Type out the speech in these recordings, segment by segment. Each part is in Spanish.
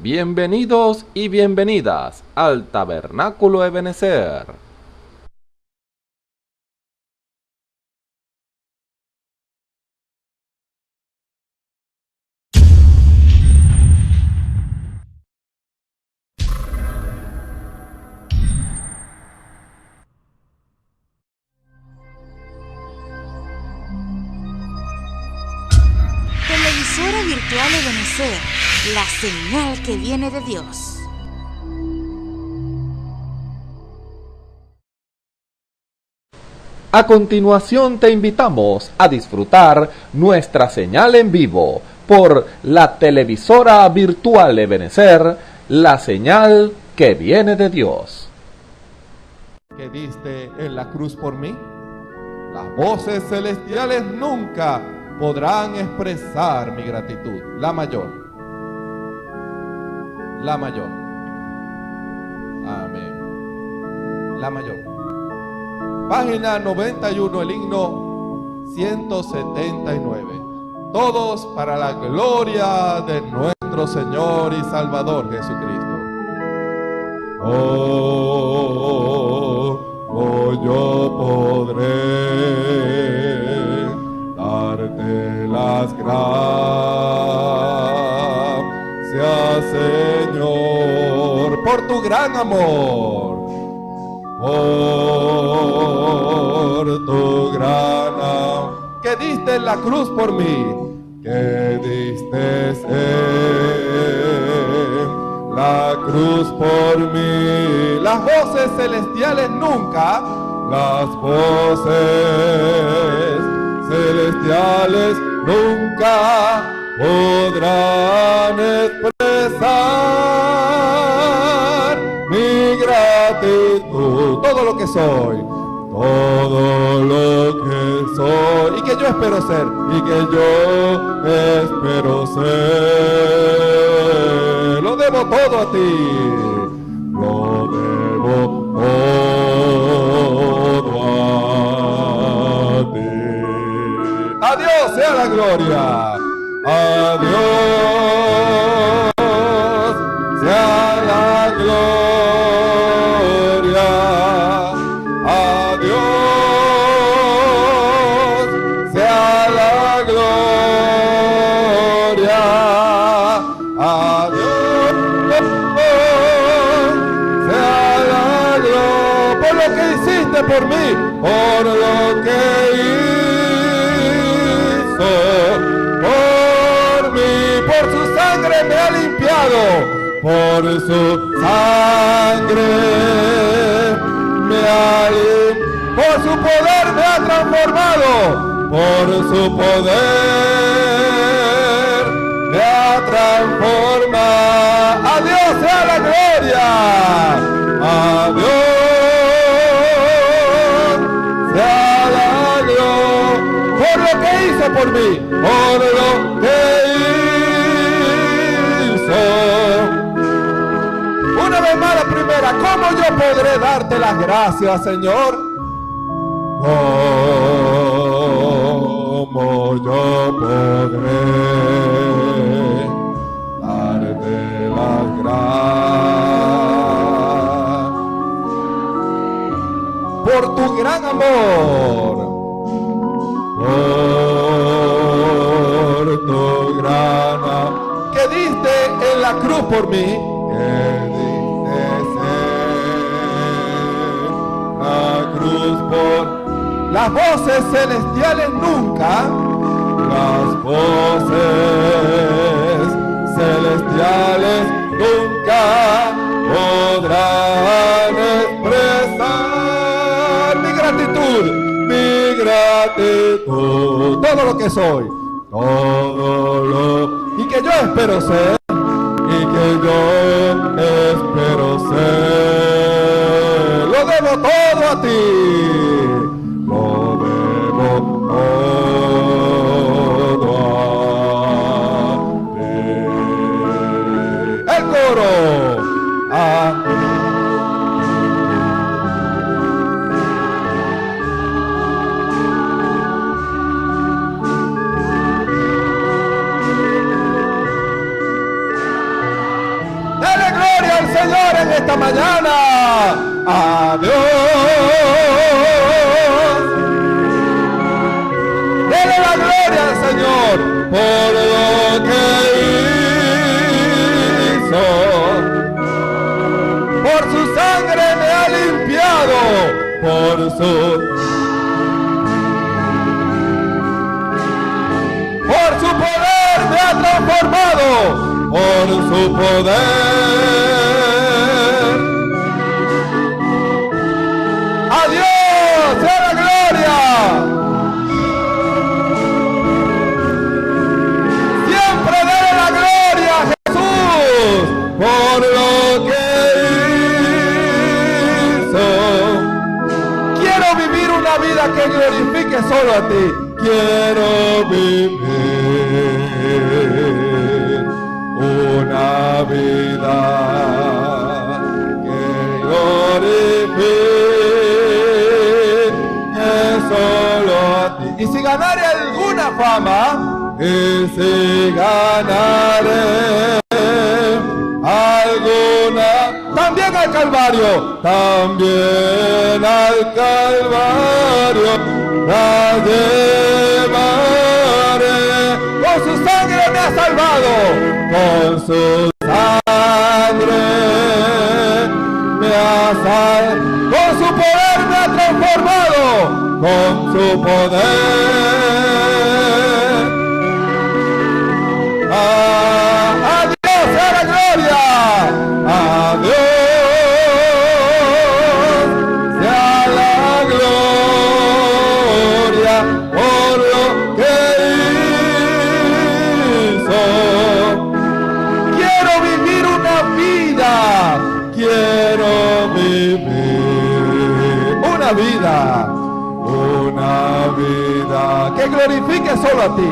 Bienvenidos y bienvenidas al Tabernáculo Ebenezer. Televisora virtual Ebenezer, la señal que viene de Dios. A continuación te invitamos a disfrutar nuestra señal en vivo por la televisora virtual Ebenezer, la señal que viene de Dios. Que diste en la cruz por mí, las voces celestiales nunca podrán expresar mi gratitud. La mayor. Amén. La mayor. Página 91, el himno 179. Todos para la gloria de nuestro Señor y Salvador Jesucristo. Yo podré darte las gracias, Señor, por tu gran amor, por tu gran amor, que diste en la cruz por mí, que diste en la cruz por mí. Las voces celestiales nunca, las voces celestiales nunca podrán expresar mi gratitud. Todo lo que soy, todo lo que soy, y que yo espero ser, y que yo espero ser, lo debo todo a ti, lo debo todo a ti. A Dios sea la gloria, a Dios sea la gloria, a Dios sea la gloria, a Dios sea la gloria, por lo que hiciste por mí, por lo que hizo por mí, por su sangre me ha limpiado, por su sangre me ha limpiado, por su poder me ha transformado, por su poder me ha transformado. A Dios sea la gloria, a Dios sea la gloria, por lo que hizo por mí, por lo que hizo. Una vez más la primera, ¿cómo yo podré darte las gracias, Señor? ¿Cómo yo podré darte las gracias por tu gran amor, por tu gran amor, que diste en la cruz por mí, que diste en la cruz por las voces celestiales nunca, las voces celestiales nunca podrán expresar mi gratitud, todo lo que soy, todo lo, y que yo espero ser, y que yo espero ser, lo debo todo a ti, lo debo todo a ti. El coro, Señor en esta mañana. Adiós. Dele la gloria al Señor por lo que hizo. Por su sangre me ha limpiado. Por su poder me ha transformado. Por su poder. A Dios sea la gloria. Siempre dele la gloria a Jesús por lo que hizo. Quiero vivir una vida que glorifique solo a ti. Quiero vivir una vida que glorifique solo a ti. Y si ganare alguna fama, y si ganare alguna, también al Calvario, también al Calvario la llevaré. Con su sangre me ha salvado, con su sangre me ha salvado, con su poder me ha transformado, con su poder. A Dios sea la gloria. A Dios sea la gloria por lo que hizo. Quiero vivir una vida. Quiero vivir una vida que glorifique solo a ti.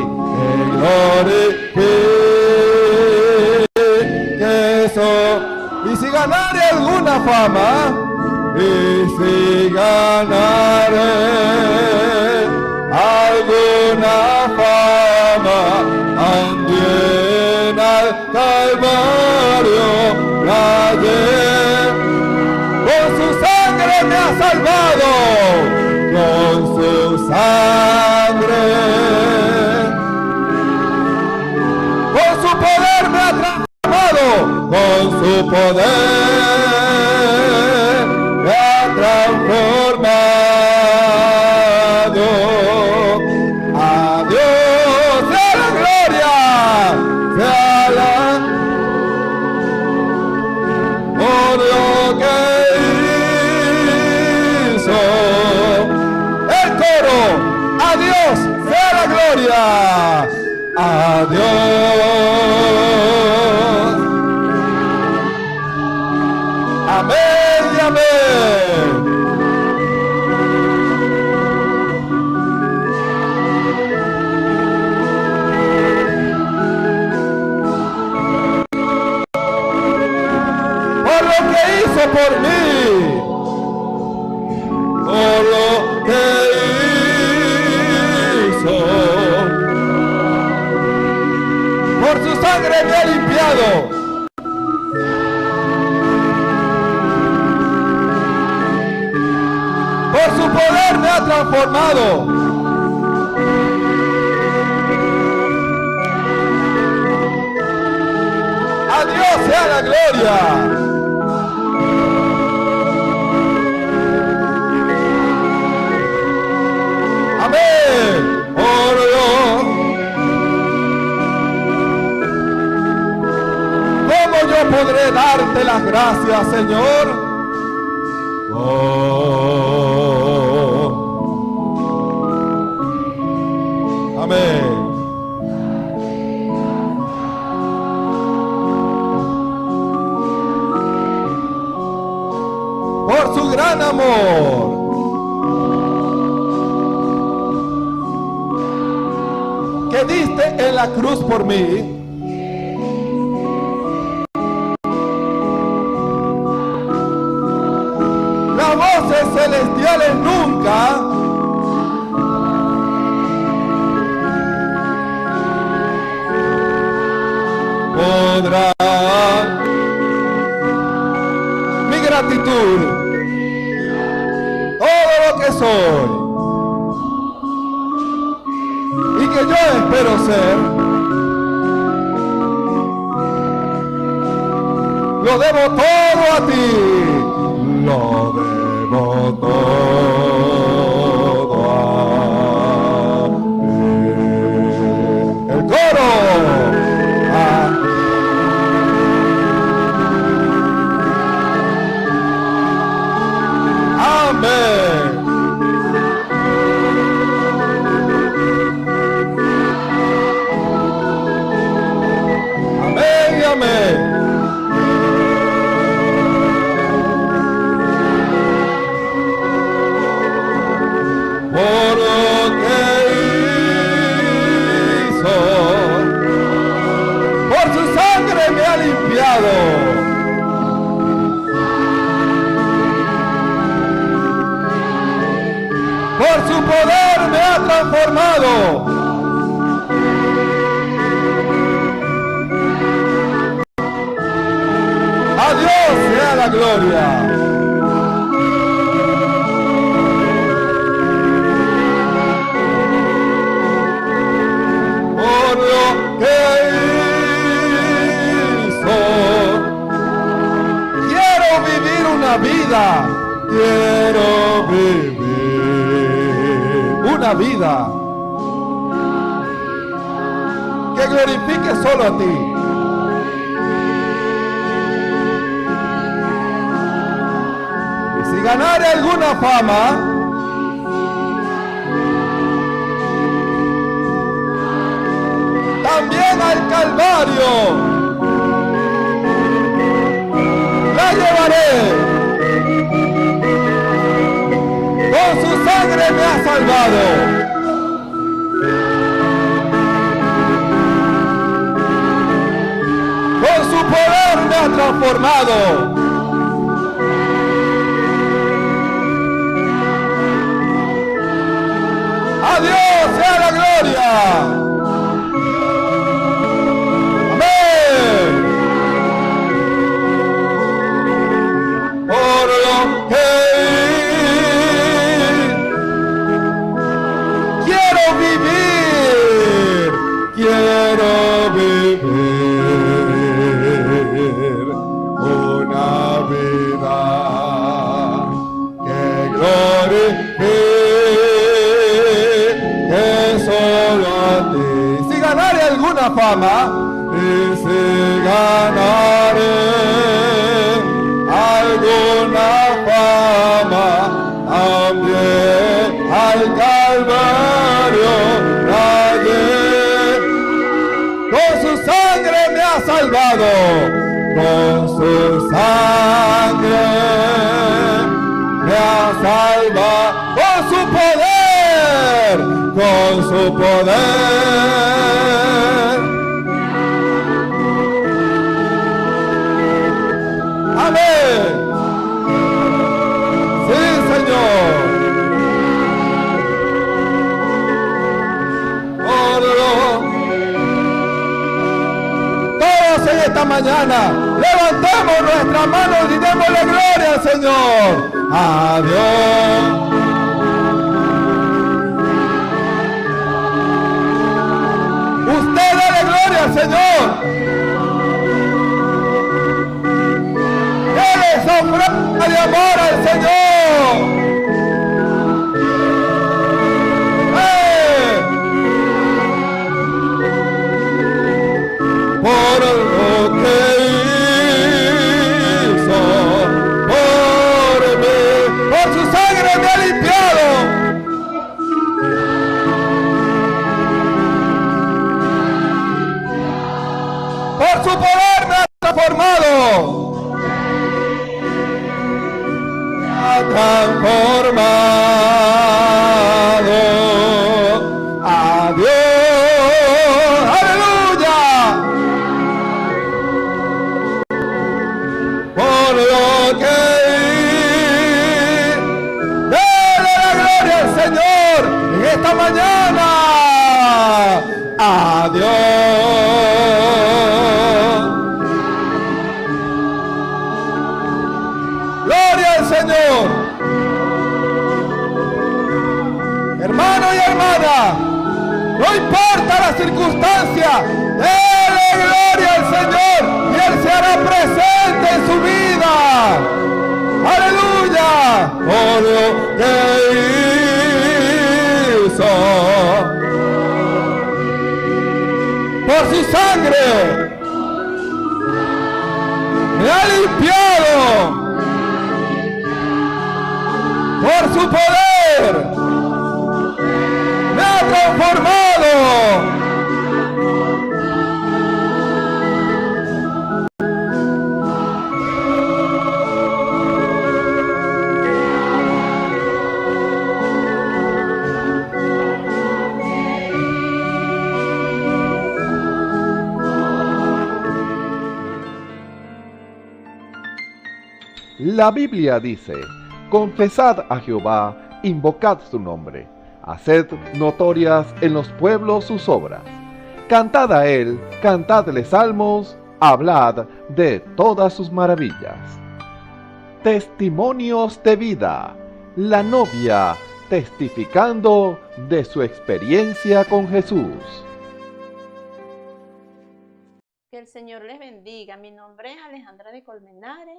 Y si ganare alguna fama, y si ganare alguna fama, también al Calvario la llevaré. Con su sangre me ha salvado, con su sangre. Con su poder me ha transformado, con su poder me ha transformado. A Dios sea la gloria, sea la por lo que hizo. El coro, a Dios sea la gloria. A Dios. Amén y amén. Por lo que hizo por mí. Por lo que hizo. Por su sangre me ha limpiado. Por su poder me ha transformado. A Dios sea la gloria. Amén. ¿Cómo yo podré darte las gracias, Señor? Amén. Por su gran amor. Que diste en la cruz por mí. Las voces celestiales nunca podrán ser. Lo debo todo a ti. Lo debo todo a ti. El coro. Amén. Amén y amén. Por lo que hizo, por su sangre me ha limpiado. Por su poder me ha transformado. A Dios sea la gloria. Por lo que hizo, quiero vivir una vida. Quiero vivir una vida que glorifique solo a ti. Y si ganare alguna fama, también al Calvario la llevaré. Con su sangre me ha salvado. Con su poder me ha transformado. A Dios sea la gloria. Amén. Por lo que quiero vivir una vida que glorifique solo a ti. Si ganare alguna fama, y si ganare alguna fama, también al Calvario con su sangre me ha salvado, con su sangre me ha salvado, con su poder. Amén. Sí, Señor. Todos en esta mañana levantemos nuestras manos y démosle gloria al Señor. Adiós. Usted dale gloria al Señor. Dele ofrenda de amor al Señor. Por lo que hizo por mí, por su sangre me ha limpiado. Por su poder me ha transformado. Me ha transformado. Adiós. Aleluya. Por lo que dele la gloria al Señor en esta mañana. Adiós. Gloria al Señor. Hermano y hermana, No importa la circunstancia, dele gloria al Señor y Él se hará presente en su vida. Aleluya. Por lo que hizo, por su sangre me ha limpiado, por su poder me ha transformado. La Biblia dice, confesad a Jehová, invocad su nombre, haced notorias en los pueblos sus obras. Cantad a él, cantadle salmos, hablad de todas sus maravillas. Testimonios de vida, la novia testificando de su experiencia con Jesús. Que el Señor les bendiga. Mi nombre es Alejandra de Colmenares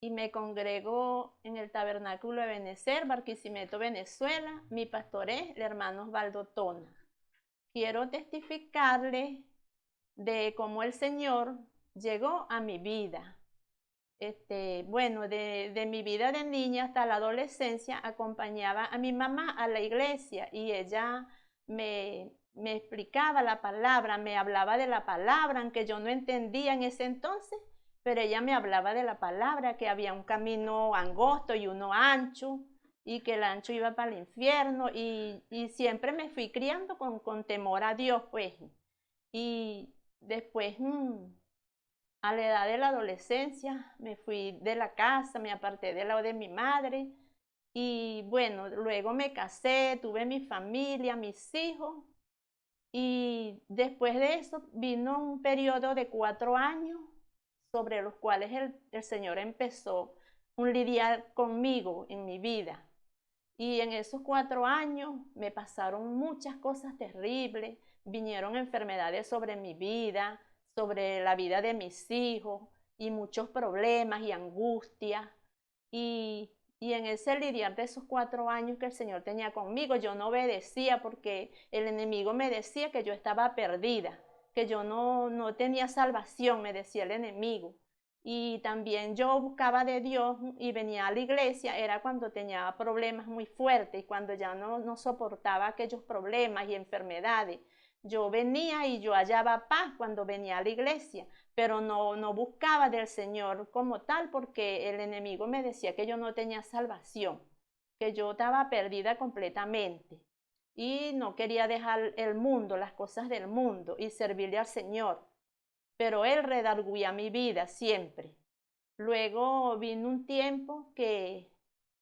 y me congrego en el Tabernáculo de Benecer, Barquisimeto, Venezuela. Mi pastor es el hermano Osvaldo Tona. Quiero testificarles de cómo el Señor llegó a mi vida. Bueno, de mi vida de niña hasta la adolescencia acompañaba a mi mamá a la iglesia y ella me explicaba la palabra, me hablaba de la palabra, aunque yo no entendía en ese entonces, pero ella me hablaba de la palabra, que había un camino angosto y uno ancho, y que el ancho iba para el infierno, y siempre me fui criando con temor a Dios, pues. Y después, a la edad de la adolescencia, me fui de la casa, me aparté del lado de mi madre, y bueno, luego me casé, tuve mi familia, mis hijos, y después de eso vino un periodo de 4 años sobre los cuales el Señor empezó un lidiar conmigo en mi vida. Y en esos 4 años me pasaron muchas cosas terribles, vinieron enfermedades sobre mi vida, sobre la vida de mis hijos, y muchos problemas y angustias. Y en ese lidiar de esos 4 años que el Señor tenía conmigo, yo no obedecía porque el enemigo me decía que yo estaba perdida, que yo no tenía salvación, me decía el enemigo. Y también yo buscaba de Dios y venía a la iglesia, era cuando tenía problemas muy fuertes y cuando ya no soportaba aquellos problemas y enfermedades. Yo venía y yo hallaba paz cuando venía a la iglesia, pero no buscaba del Señor como tal porque el enemigo me decía que yo no tenía salvación, que yo estaba perdida completamente. Y no quería dejar el mundo, las cosas del mundo y servirle al Señor. Pero Él redarguía mi vida siempre. Luego vino un tiempo que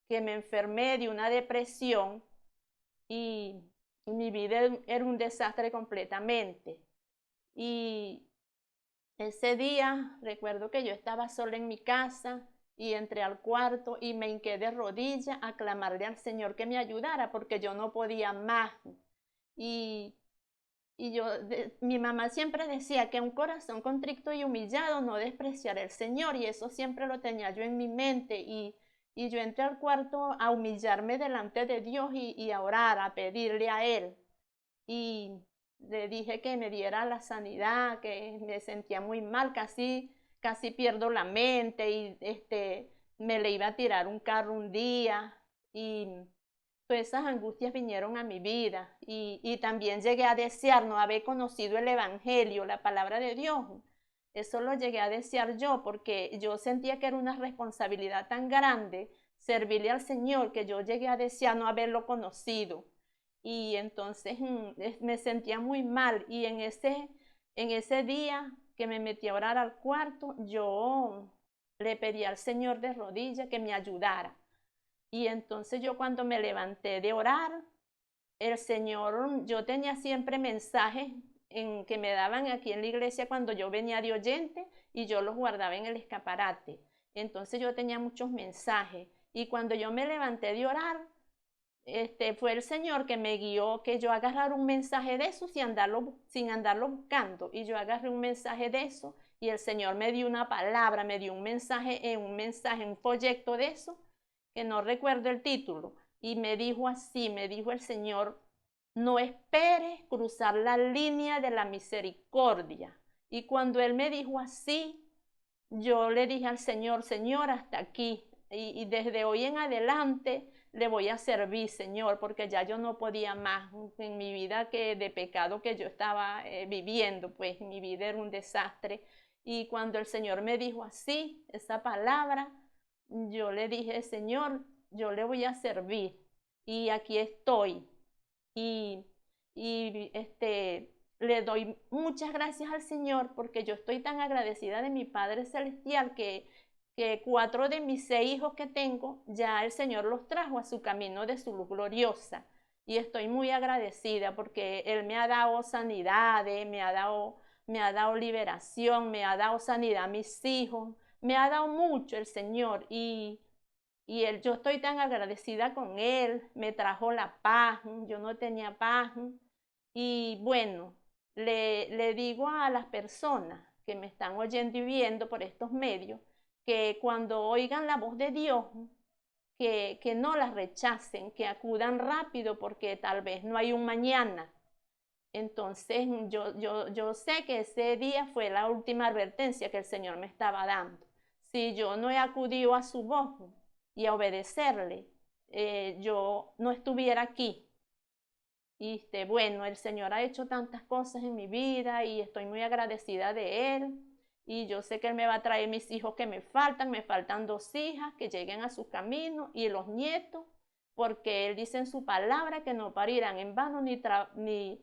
me enfermé de una depresión y mi vida era un desastre completamente. Y ese día recuerdo que yo estaba sola en mi casa y entré al cuarto y me hinqué de rodillas a clamarle al Señor que me ayudara porque yo no podía más. Y mi mamá siempre decía que un corazón contrito y humillado no despreciará el Señor, y eso siempre lo tenía yo en mi mente, y yo entré al cuarto a humillarme delante de Dios y a orar, a pedirle a Él, y le dije que me diera la sanidad, que me sentía muy mal, casi pierdo la mente, y me le iba a tirar un carro un día, y todas esas angustias vinieron a mi vida y también llegué a desear no haber conocido el Evangelio, la palabra de Dios. Eso lo llegué a desear yo porque yo sentía que era una responsabilidad tan grande servirle al Señor que yo llegué a desear no haberlo conocido. Y entonces me sentía muy mal y en ese día que me metí a orar al cuarto, yo le pedí al Señor de rodillas que me ayudara. Y entonces yo cuando me levanté de orar, el Señor, yo tenía siempre mensajes que me daban aquí en la iglesia cuando yo venía de oyente y yo los guardaba en el escaparate. Entonces yo tenía muchos mensajes y cuando yo me levanté de orar, fue el Señor que me guió, que yo agarrara un mensaje de eso sin andarlo buscando. Y yo agarré un mensaje de eso y el Señor me dio una palabra, me dio un mensaje, un folleto de eso, que no recuerdo el título. Y me dijo así, me dijo el Señor: no esperes cruzar la línea de la misericordia. Y cuando Él me dijo así, yo le dije al Señor: Señor, hasta aquí. Y desde hoy en adelante le voy a servir, Señor, porque ya yo no podía más en mi vida de pecado que yo estaba viviendo, pues mi vida era un desastre. Y cuando el Señor me dijo así, esa palabra, yo le dije: Señor, yo le voy a servir. Y aquí estoy. Y le doy muchas gracias al Señor porque yo estoy tan agradecida de mi Padre Celestial que 4 de mis 6 hijos que tengo, ya el Señor los trajo a su camino de su luz gloriosa. Y estoy muy agradecida porque Él me ha dado sanidades, me ha dado liberación, me ha dado sanidad a mis hijos, me ha dado mucho el Señor. Y yo estoy tan agradecida con Él, me trajo la paz, yo no tenía paz. Y bueno, le digo a las personas que me están oyendo y viendo por estos medios, que cuando oigan la voz de Dios, que no la rechacen, que acudan rápido porque tal vez no hay un mañana. Entonces yo sé que ese día fue la última advertencia que el Señor me estaba dando. Si yo no he acudido a su voz y a obedecerle, yo no estuviera aquí. Y bueno, el Señor ha hecho tantas cosas en mi vida y estoy muy agradecida de Él. Y yo sé que Él me va a traer mis hijos que me faltan 2 hijas que lleguen a su camino y los nietos, porque Él dice en su palabra que no parirán en vano que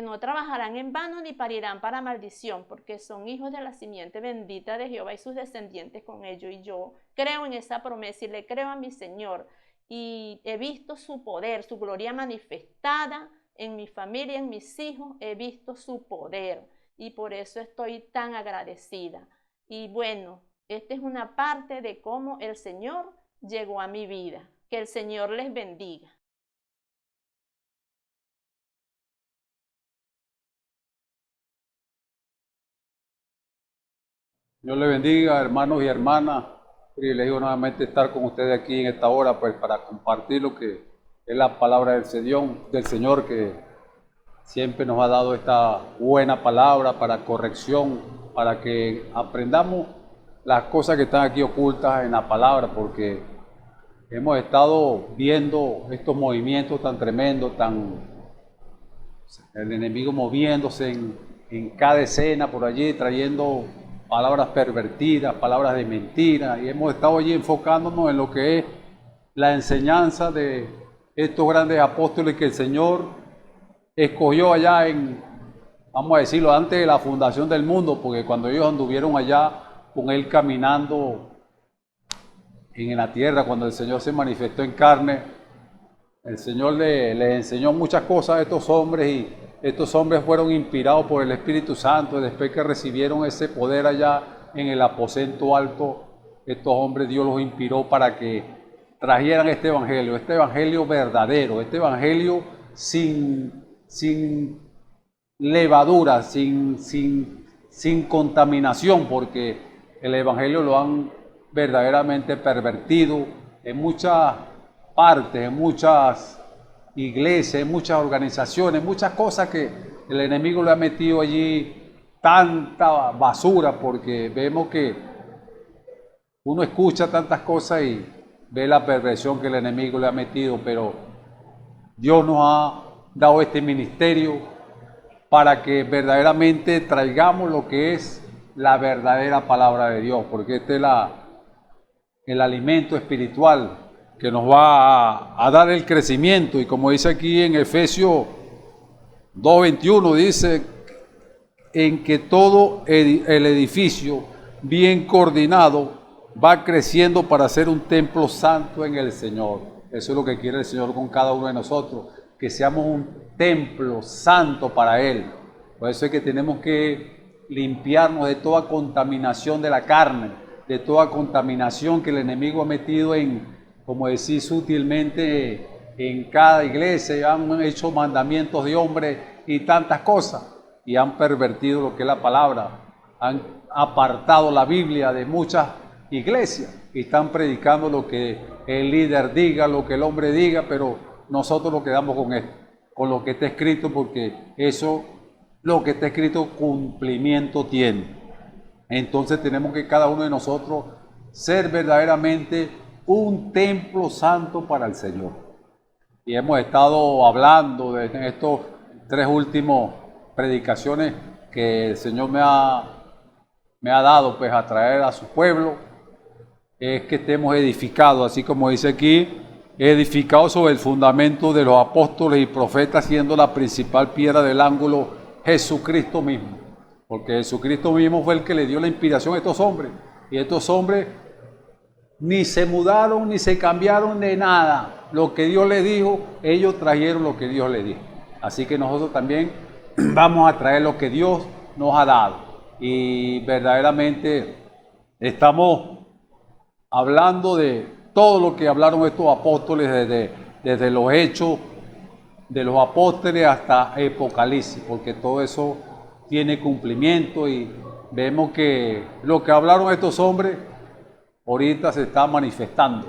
no trabajarán en vano ni parirán para maldición, porque son hijos de la simiente bendita de Jehová y sus descendientes con ellos. Y yo creo en esa promesa y le creo a mi Señor. Y he visto su poder, su gloria manifestada en mi familia, en mis hijos, he visto su poder. Y por eso estoy tan agradecida. Y bueno, esta es una parte de cómo el Señor llegó a mi vida. Que el Señor les bendiga. Dios le bendiga, hermanos y hermanas. Privilegio nuevamente estar con ustedes aquí en esta hora, pues para compartir lo que es la palabra del Señor, que siempre nos ha dado esta buena palabra para corrección, para que aprendamos las cosas que están aquí ocultas en la palabra, porque hemos estado viendo estos movimientos tan tremendos, el enemigo moviéndose en cada escena por allí, trayendo palabras pervertidas, palabras de mentira, y hemos estado allí enfocándonos en lo que es la enseñanza de estos grandes apóstoles que el Señor escogió allá vamos a decirlo, antes de la fundación del mundo, porque cuando ellos anduvieron allá con Él caminando en la tierra, cuando el Señor se manifestó en carne, el Señor les enseñó muchas cosas a estos hombres, y estos hombres fueron inspirados por el Espíritu Santo. Después que recibieron ese poder allá en el aposento alto, estos hombres Dios los inspiró para que trajeran este evangelio verdadero, este evangelio sin levadura, sin contaminación, porque el evangelio lo han verdaderamente pervertido en muchas partes, en muchas iglesias, en muchas organizaciones, muchas cosas que el enemigo le ha metido allí, tanta basura, porque vemos que uno escucha tantas cosas y ve la perversión que el enemigo le ha metido, pero Dios nos ha dado este ministerio para que verdaderamente traigamos lo que es la verdadera palabra de Dios, porque este es el alimento espiritual que nos va a dar el crecimiento. Y como dice aquí en Efesios 2:21, dice en que todo el edificio bien coordinado va creciendo para ser un templo santo en el Señor. Eso es lo que quiere el Señor con cada uno de nosotros, que seamos un templo santo para Él. Por eso es que tenemos que limpiarnos de toda contaminación de la carne, de toda contaminación que el enemigo ha metido como decir sutilmente, en cada iglesia y han hecho mandamientos de hombre y tantas cosas y han pervertido lo que es la palabra, han apartado la Biblia de muchas iglesias y están predicando lo que el líder diga, lo que el hombre diga, pero nosotros nos quedamos con esto, con lo que está escrito, porque eso, lo que está escrito, cumplimiento tiene. Entonces tenemos que cada uno de nosotros ser verdaderamente un templo santo para el Señor. Y hemos estado hablando en estos 3 últimos predicaciones que el Señor me ha dado pues a traer a su pueblo, es que estemos edificados, así como dice aquí, edificados sobre el fundamento de los apóstoles y profetas, siendo la principal piedra del ángulo Jesucristo mismo. Porque Jesucristo mismo fue el que le dio la inspiración a estos hombres. Y estos hombres ni se mudaron, ni se cambiaron de nada. Lo que Dios les dijo, ellos trajeron lo que Dios les dijo. Así que nosotros también vamos a traer lo que Dios nos ha dado. Y verdaderamente estamos hablando de todo lo que hablaron estos apóstoles desde los hechos de los apóstoles hasta Apocalipsis, porque todo eso tiene cumplimiento y vemos que lo que hablaron estos hombres ahorita se está manifestando.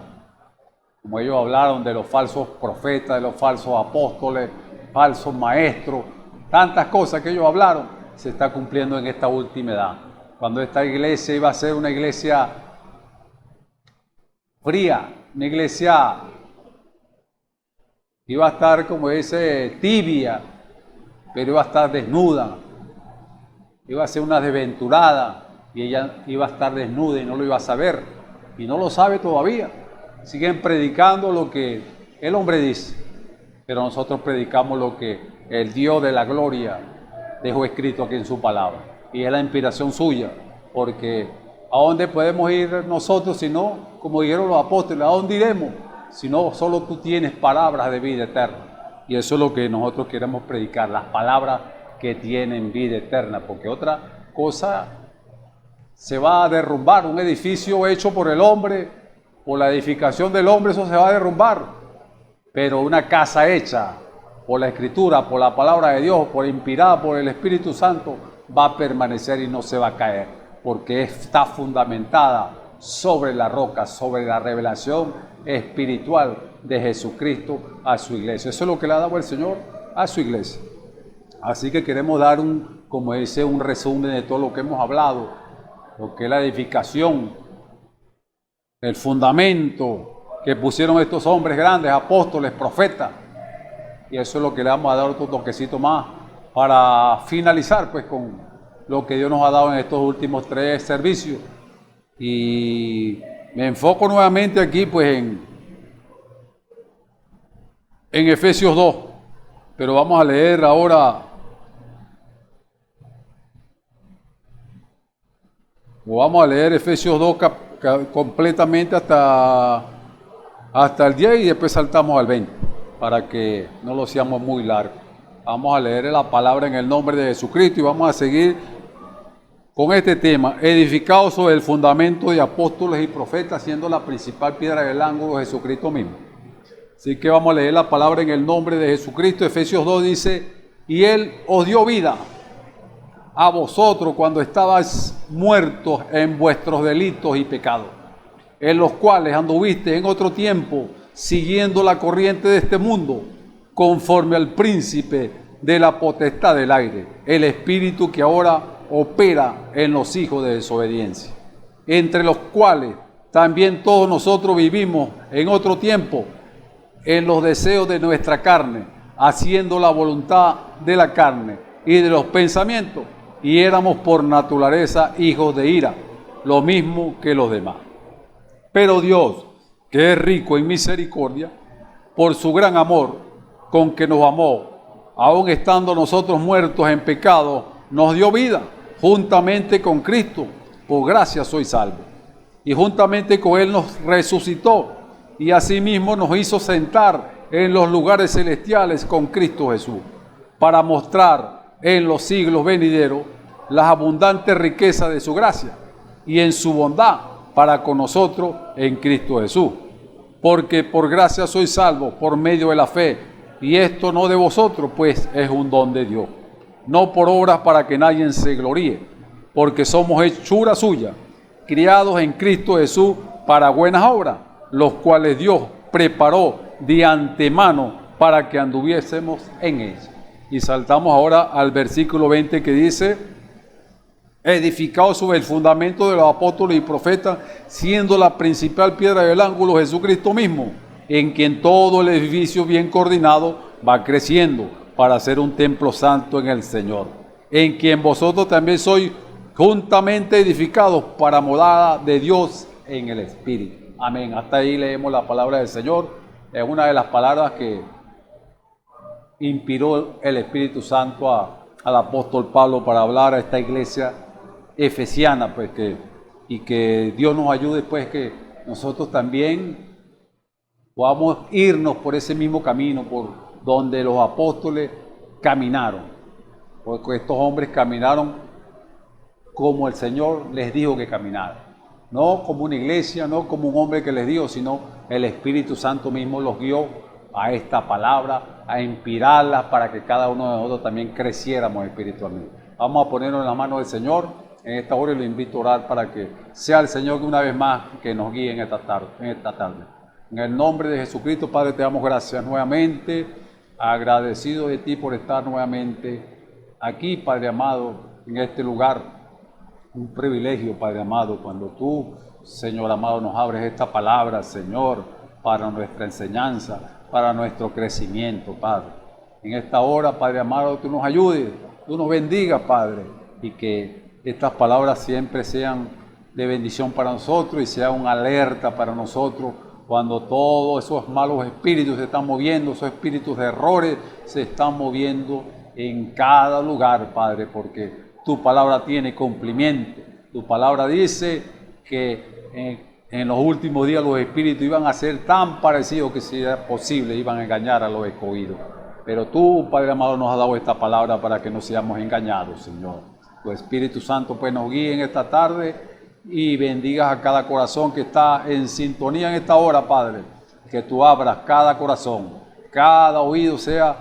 Como ellos hablaron de los falsos profetas, de los falsos apóstoles, falsos maestros, tantas cosas que ellos hablaron, se está cumpliendo en esta última edad. Cuando esta iglesia iba a ser una iglesia fría, una iglesia iba a estar, como dice, tibia, pero iba a estar desnuda, iba a ser una desventurada y ella iba a estar desnuda y no lo iba a saber y no lo sabe todavía. Siguen predicando lo que el hombre dice, pero nosotros predicamos lo que el Dios de la gloria dejó escrito aquí en su palabra y es la inspiración suya, porque ¿a dónde podemos ir nosotros si no, como dijeron los apóstoles, a dónde iremos si no solo tú tienes palabras de vida eterna? Y eso es lo que nosotros queremos predicar, las palabras que tienen vida eterna, porque otra cosa se va a derrumbar, un edificio hecho por el hombre, por la edificación del hombre, eso se va a derrumbar, pero una casa hecha por la Escritura, por la palabra de Dios, por inspirada por el Espíritu Santo, va a permanecer y no se va a caer, porque está fundamentada sobre la roca, sobre la revelación espiritual de Jesucristo a su iglesia. Eso es lo que le ha dado el Señor a su iglesia. Así que queremos dar como dice, un resumen de todo lo que hemos hablado, lo que es la edificación, el fundamento que pusieron estos hombres grandes, apóstoles, profetas. Y eso es lo que le vamos a dar otro toquecito más para finalizar pues con lo que Dios nos ha dado en estos últimos 3 servicios. Y me enfoco nuevamente aquí pues en Efesios 2, pero vamos a leer ahora, o vamos a leer Efesios 2 completamente hasta el 10 y después saltamos al 20, para que no lo seamos muy largo. Vamos a leer la palabra en el nombre de Jesucristo y vamos a seguir con este tema, edificados sobre el fundamento de apóstoles y profetas, siendo la principal piedra del ángulo Jesucristo mismo. Así que vamos a leer la palabra en el nombre de Jesucristo. Efesios 2 dice, y Él os dio vida a vosotros cuando estabais muertos en vuestros delitos y pecados, en los cuales anduvisteis en otro tiempo, siguiendo la corriente de este mundo, conforme al príncipe de la potestad del aire, el espíritu que ahora opera en los hijos de desobediencia, entre los cuales también todos nosotros vivimos en otro tiempo, en los deseos de nuestra carne, haciendo la voluntad de la carne y de los pensamientos, y éramos por naturaleza hijos de ira, lo mismo que los demás. Pero Dios, que es rico en misericordia, por su gran amor con que nos amó, aun estando nosotros muertos en pecado, nos dio vida juntamente con Cristo, por gracia sois salvos. Y juntamente con Él nos resucitó, y asimismo nos hizo sentar en los lugares celestiales con Cristo Jesús, para mostrar en los siglos venideros las abundantes riquezas de su gracia, y en su bondad para con nosotros en Cristo Jesús. porque por gracia sois salvos por medio de la fe, y esto no de vosotros, pues es un don de Dios, no por obras para que nadie se gloríe, porque somos hechura suya, criados en Cristo Jesús para buenas obras, los cuales Dios preparó de antemano para que anduviésemos en ellas. Y saltamos ahora al versículo 20 que dice: edificado sobre el fundamento de los apóstoles y profetas, siendo la principal piedra del ángulo Jesucristo mismo, en quien todo el edificio bien coordinado va creciendo para ser un templo santo en el Señor, en quien vosotros también sois juntamente edificados para morada de Dios en el Espíritu. Amén. Hasta ahí leemos la palabra del Señor. Es una de las palabras que inspiró el Espíritu Santo al apóstol Pablo para hablar a esta iglesia efesiana, pues y que Dios nos ayude, pues que nosotros también podamos irnos por ese mismo camino por donde los apóstoles caminaron, porque estos hombres caminaron como el Señor les dijo que caminaran, no como una iglesia, no como un hombre que les dijo, sino el Espíritu Santo mismo los guió a esta palabra, a inspirarla para que cada uno de nosotros también creciéramos espiritualmente. Vamos a ponernos en las manos del Señor en esta hora y lo invito a orar para que sea el Señor que una vez más que nos guíe en esta tarde. En el nombre de Jesucristo, Padre, te damos gracias nuevamente, agradecido de ti por estar nuevamente aquí, Padre amado, en este lugar. Un privilegio, Padre amado, cuando tú, Señor amado, nos abres esta palabra, Señor, para nuestra enseñanza, para nuestro crecimiento, Padre. En esta hora, Padre amado, tú nos ayudes, tú nos bendigas, Padre, y que estas palabras siempre sean de bendición para nosotros y sean una alerta para nosotros cuando todos esos malos espíritus se están moviendo, esos espíritus de errores se están moviendo en cada lugar, Padre, porque tu palabra tiene cumplimiento. Tu palabra dice que en los últimos días los espíritus iban a ser tan parecidos que si era posible iban a engañar a los escogidos. Pero tú, Padre amado, nos has dado esta palabra para que no seamos engañados, Señor. Tu Espíritu Santo pues nos guíe en esta tarde y bendigas a cada corazón que está en sintonía en esta hora, Padre. Que tú abras cada corazón, cada oído sea,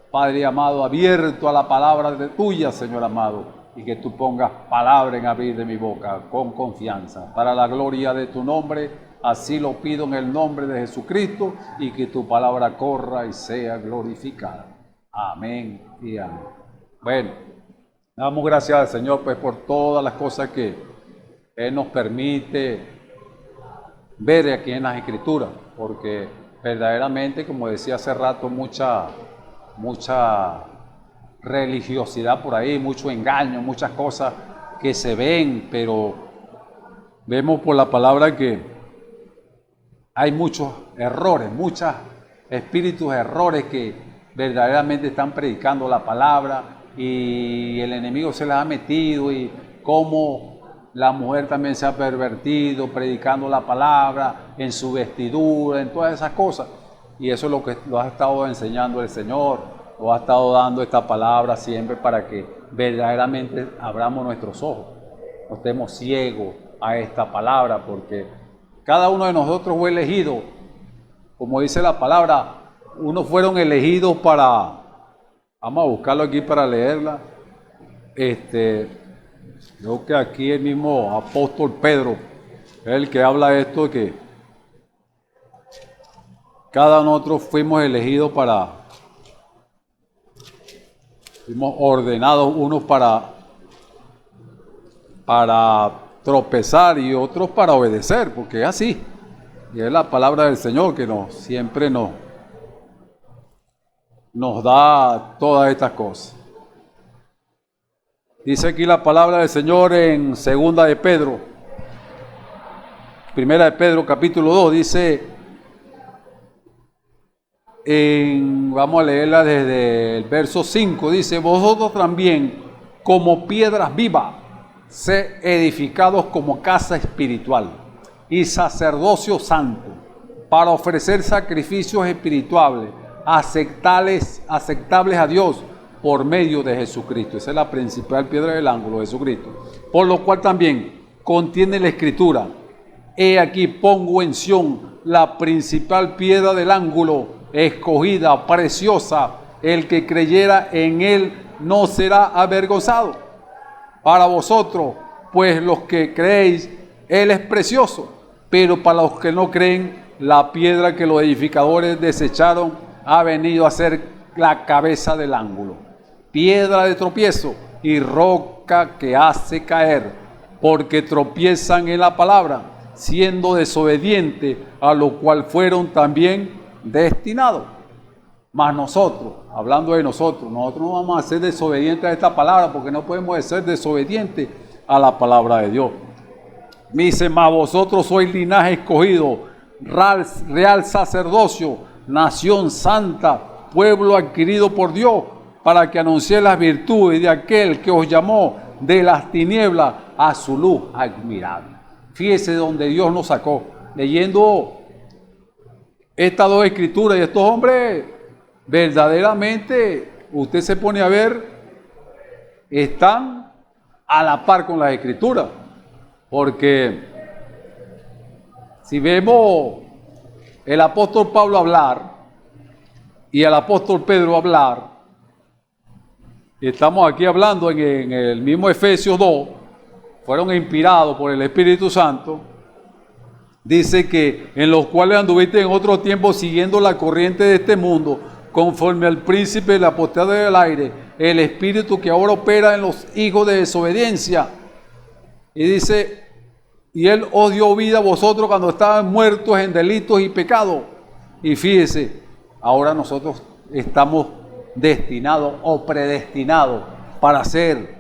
Padre amado, abierto a la palabra de tuya, Señor amado. Y que tú pongas palabra en abrir de mi boca con confianza. Para la gloria de tu nombre, así lo pido en el nombre de Jesucristo, y que tu palabra corra y sea glorificada. Amén y amén. Bueno, damos gracias al Señor pues por todas las cosas que Él nos permite ver aquí en las Escrituras, porque verdaderamente, como decía hace rato, mucha religiosidad por ahí, mucho engaño, muchas cosas que se ven, pero vemos por la palabra que hay muchos errores, muchos espíritus errores que verdaderamente están predicando la palabra y el enemigo se les ha metido, y cómo la mujer también se ha pervertido predicando la palabra en su vestidura, en todas esas cosas, y eso es lo que nos ha estado enseñando el Señor. Nos ha estado dando esta palabra siempre para que verdaderamente abramos nuestros ojos, no estemos ciegos a esta palabra, porque cada uno de nosotros fue elegido, como dice la palabra, unos fueron elegidos para, vamos a buscarlo aquí para leerla, creo que aquí el mismo apóstol Pedro es el que habla de esto, de que cada uno de nosotros fuimos elegidos fuimos ordenados, unos para tropezar y otros para obedecer, porque es así. Y es la palabra del Señor que siempre nos da todas estas cosas. Dice aquí la palabra del Señor en Segunda de Pedro, Primera de Pedro capítulo 2, dice... vamos a leerla desde el verso 5, dice: vosotros también, como piedras vivas, sed edificados como casa espiritual y sacerdocio santo, para ofrecer sacrificios espirituales aceptables a Dios por medio de Jesucristo. Esa es la principal piedra del ángulo, Jesucristo. Por lo cual también contiene la Escritura: he aquí pongo en Sión la principal piedra del ángulo, escogida, preciosa. El que creyera en él no será avergonzado. Para vosotros, pues los que creéis, él es precioso. Pero para los que no creen, la piedra que los edificadores desecharon ha venido a ser la cabeza del ángulo, piedra de tropiezo y roca que hace caer, porque tropiezan en la palabra, siendo desobedientes, a lo cual fueron también destinados. Mas nosotros, hablando de nosotros no vamos a ser desobedientes a esta palabra, porque no podemos ser desobedientes a la palabra de Dios. Me dice, mas vosotros sois linaje escogido, real sacerdocio, nación santa, pueblo adquirido por Dios, para que anunciéis las virtudes de aquel que os llamó de las tinieblas a su luz admirable. Fíjese donde Dios nos sacó, leyendo estas dos escrituras, y estos hombres verdaderamente, usted se pone a ver, están a la par con las escrituras, porque si vemos el apóstol Pablo hablar y el apóstol Pedro hablar, estamos aquí hablando en el mismo Efesios 2, fueron inspirados por el Espíritu Santo, dice que en los cuales anduviste en otro tiempo siguiendo la corriente de este mundo, conforme al príncipe de la potestad del aire, el espíritu que ahora opera en los hijos de desobediencia. Y dice, y él os dio vida a vosotros cuando estaban muertos en delitos y pecados. Y fíjese, ahora nosotros estamos destinados o predestinados para ser,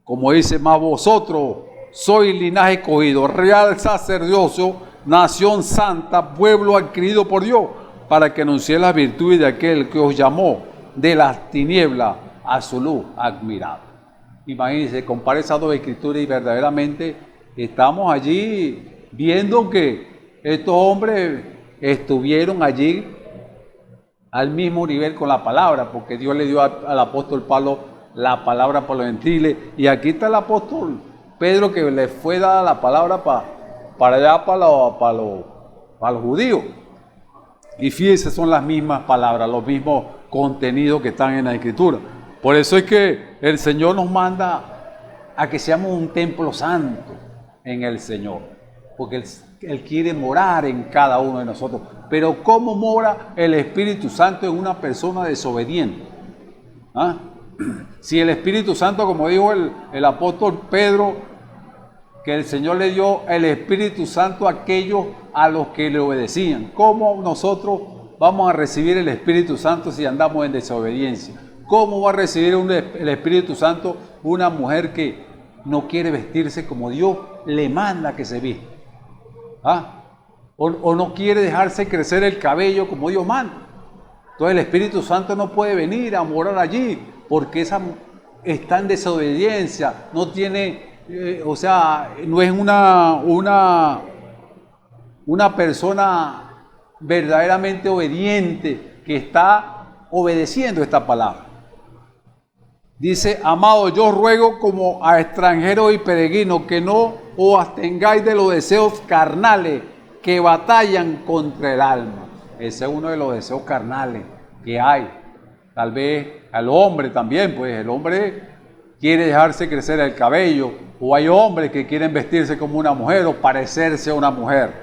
como dice, más vosotros sois linaje escogido, real sacerdocio, nación santa, pueblo adquirido por Dios, para que anunciéis las virtudes de aquel que os llamó de las tinieblas a su luz admirable. Imagínense, compare esas dos escrituras y verdaderamente estamos allí viendo que estos hombres estuvieron allí al mismo nivel con la palabra, porque Dios le dio al apóstol Pablo la palabra para los gentiles, y aquí está el apóstol Pedro que le fue dada la palabra para allá, para los judíos. Y fíjense, son las mismas palabras, los mismos contenidos que están en la escritura. Por eso es que el Señor nos manda a que seamos un templo santo en el Señor, porque Él quiere morar en cada uno de nosotros. Pero ¿cómo mora el Espíritu Santo en una persona desobediente? ¿Ah? Si el Espíritu Santo, como dijo el apóstol Pedro, que el Señor le dio el Espíritu Santo a aquellos a los que le obedecían, ¿cómo nosotros vamos a recibir el Espíritu Santo si andamos en desobediencia? ¿Cómo va a recibir el Espíritu Santo una mujer que no quiere vestirse como Dios le manda que se vista? ¿Ah? O no quiere dejarse crecer el cabello como Dios manda. Entonces el Espíritu Santo no puede venir a morar allí, porque esa está en desobediencia, no tiene, no es una persona verdaderamente obediente que está obedeciendo esta palabra. Dice, amado, yo os ruego como a extranjeros y peregrinos que no os abstengáis de los deseos carnales que batallan contra el alma. Ese es uno de los deseos carnales que hay. Tal vez al hombre también, pues el hombre quiere dejarse crecer el cabello, o hay hombres que quieren vestirse como una mujer o parecerse a una mujer.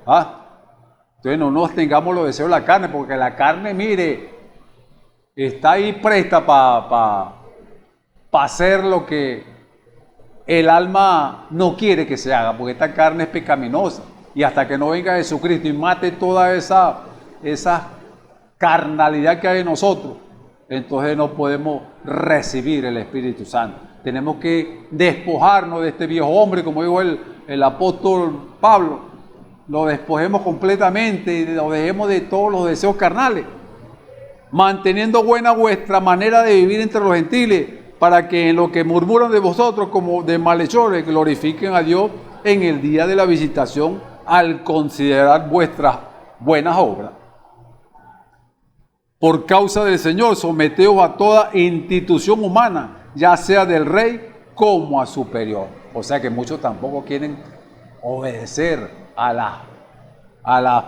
¿Ah? Entonces no nos tengamos los deseos de la carne, porque la carne, mire, está ahí presta para hacer lo que el alma no quiere que se haga, porque esta carne es pecaminosa. Y hasta que no venga Jesucristo y mate toda esa carnalidad que hay en nosotros, entonces no podemos recibir el Espíritu Santo. Tenemos que despojarnos de este viejo hombre, como dijo el apóstol Pablo. Lo despojemos completamente y lo dejemos de todos los deseos carnales, manteniendo buena vuestra manera de vivir entre los gentiles, para que en lo que murmuran de vosotros como de malhechores glorifiquen a Dios en el día de la visitación, al considerar vuestras buenas obras. Por causa del Señor, someteos a toda institución humana, ya sea del rey como a superior. O sea que muchos tampoco quieren obedecer a las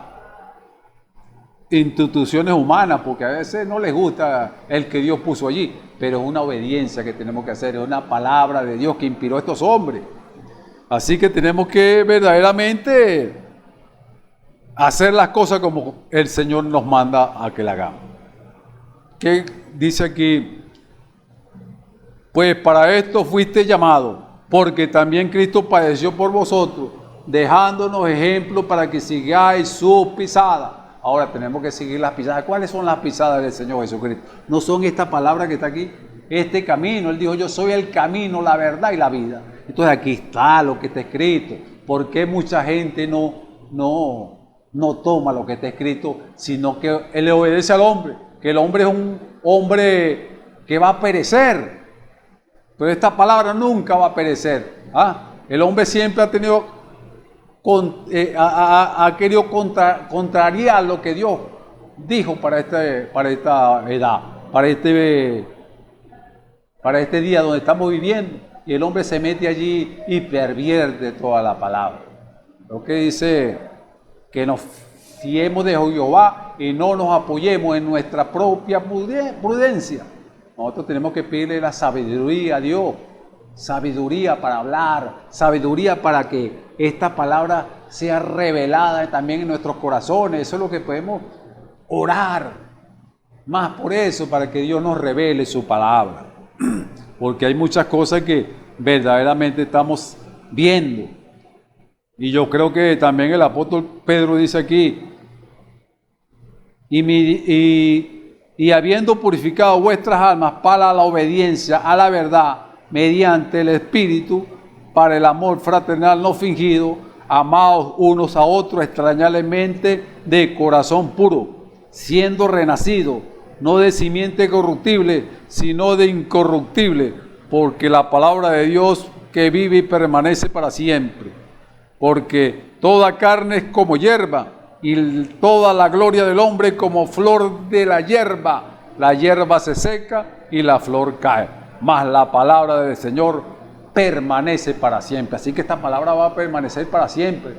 instituciones humanas, porque a veces no les gusta el que Dios puso allí, pero es una obediencia que tenemos que hacer, es una palabra de Dios que inspiró a estos hombres. Así que tenemos que verdaderamente hacer las cosas como el Señor nos manda a que la hagamos. ¿Qué dice aquí? Pues para esto fuiste llamado, porque también Cristo padeció por vosotros, dejándonos ejemplo para que sigáis sus pisadas. Ahora tenemos que seguir las pisadas. ¿Cuáles son las pisadas del Señor Jesucristo? No son esta palabra que está aquí, este camino. Él dijo, yo soy el camino, la verdad y la vida. Entonces aquí está lo que está escrito. ¿Por qué mucha gente no toma lo que está escrito, sino que él le obedece al hombre? Que el hombre es un hombre que va a perecer. Pero esta palabra nunca va a perecer. El hombre siempre ha tenido... ha querido contrariar lo que Dios dijo para esta edad, para este día donde estamos viviendo, y el hombre se mete allí y pervierte toda la palabra. Lo que dice que nos fiemos de Jehová y no nos apoyemos en nuestra propia prudencia. Nosotros tenemos que pedirle la sabiduría a Dios, sabiduría para hablar, sabiduría para que esta palabra sea revelada también en nuestros corazones. Eso es lo que podemos orar más por eso, para que Dios nos revele su palabra, porque hay muchas cosas que verdaderamente estamos viendo, y yo creo que también el apóstol Pedro dice aquí, y habiendo purificado vuestras almas para la obediencia a la verdad, mediante el Espíritu, para el amor fraternal no fingido, amados unos a otros extrañablemente de corazón puro, siendo renacido, no de simiente corruptible, sino de incorruptible, porque la palabra de Dios que vive y permanece para siempre. Porque toda carne es como hierba, y toda la gloria del hombre como flor de la hierba se seca y la flor cae, mas la palabra del Señor permanece para siempre. Así que esta palabra va a permanecer para siempre.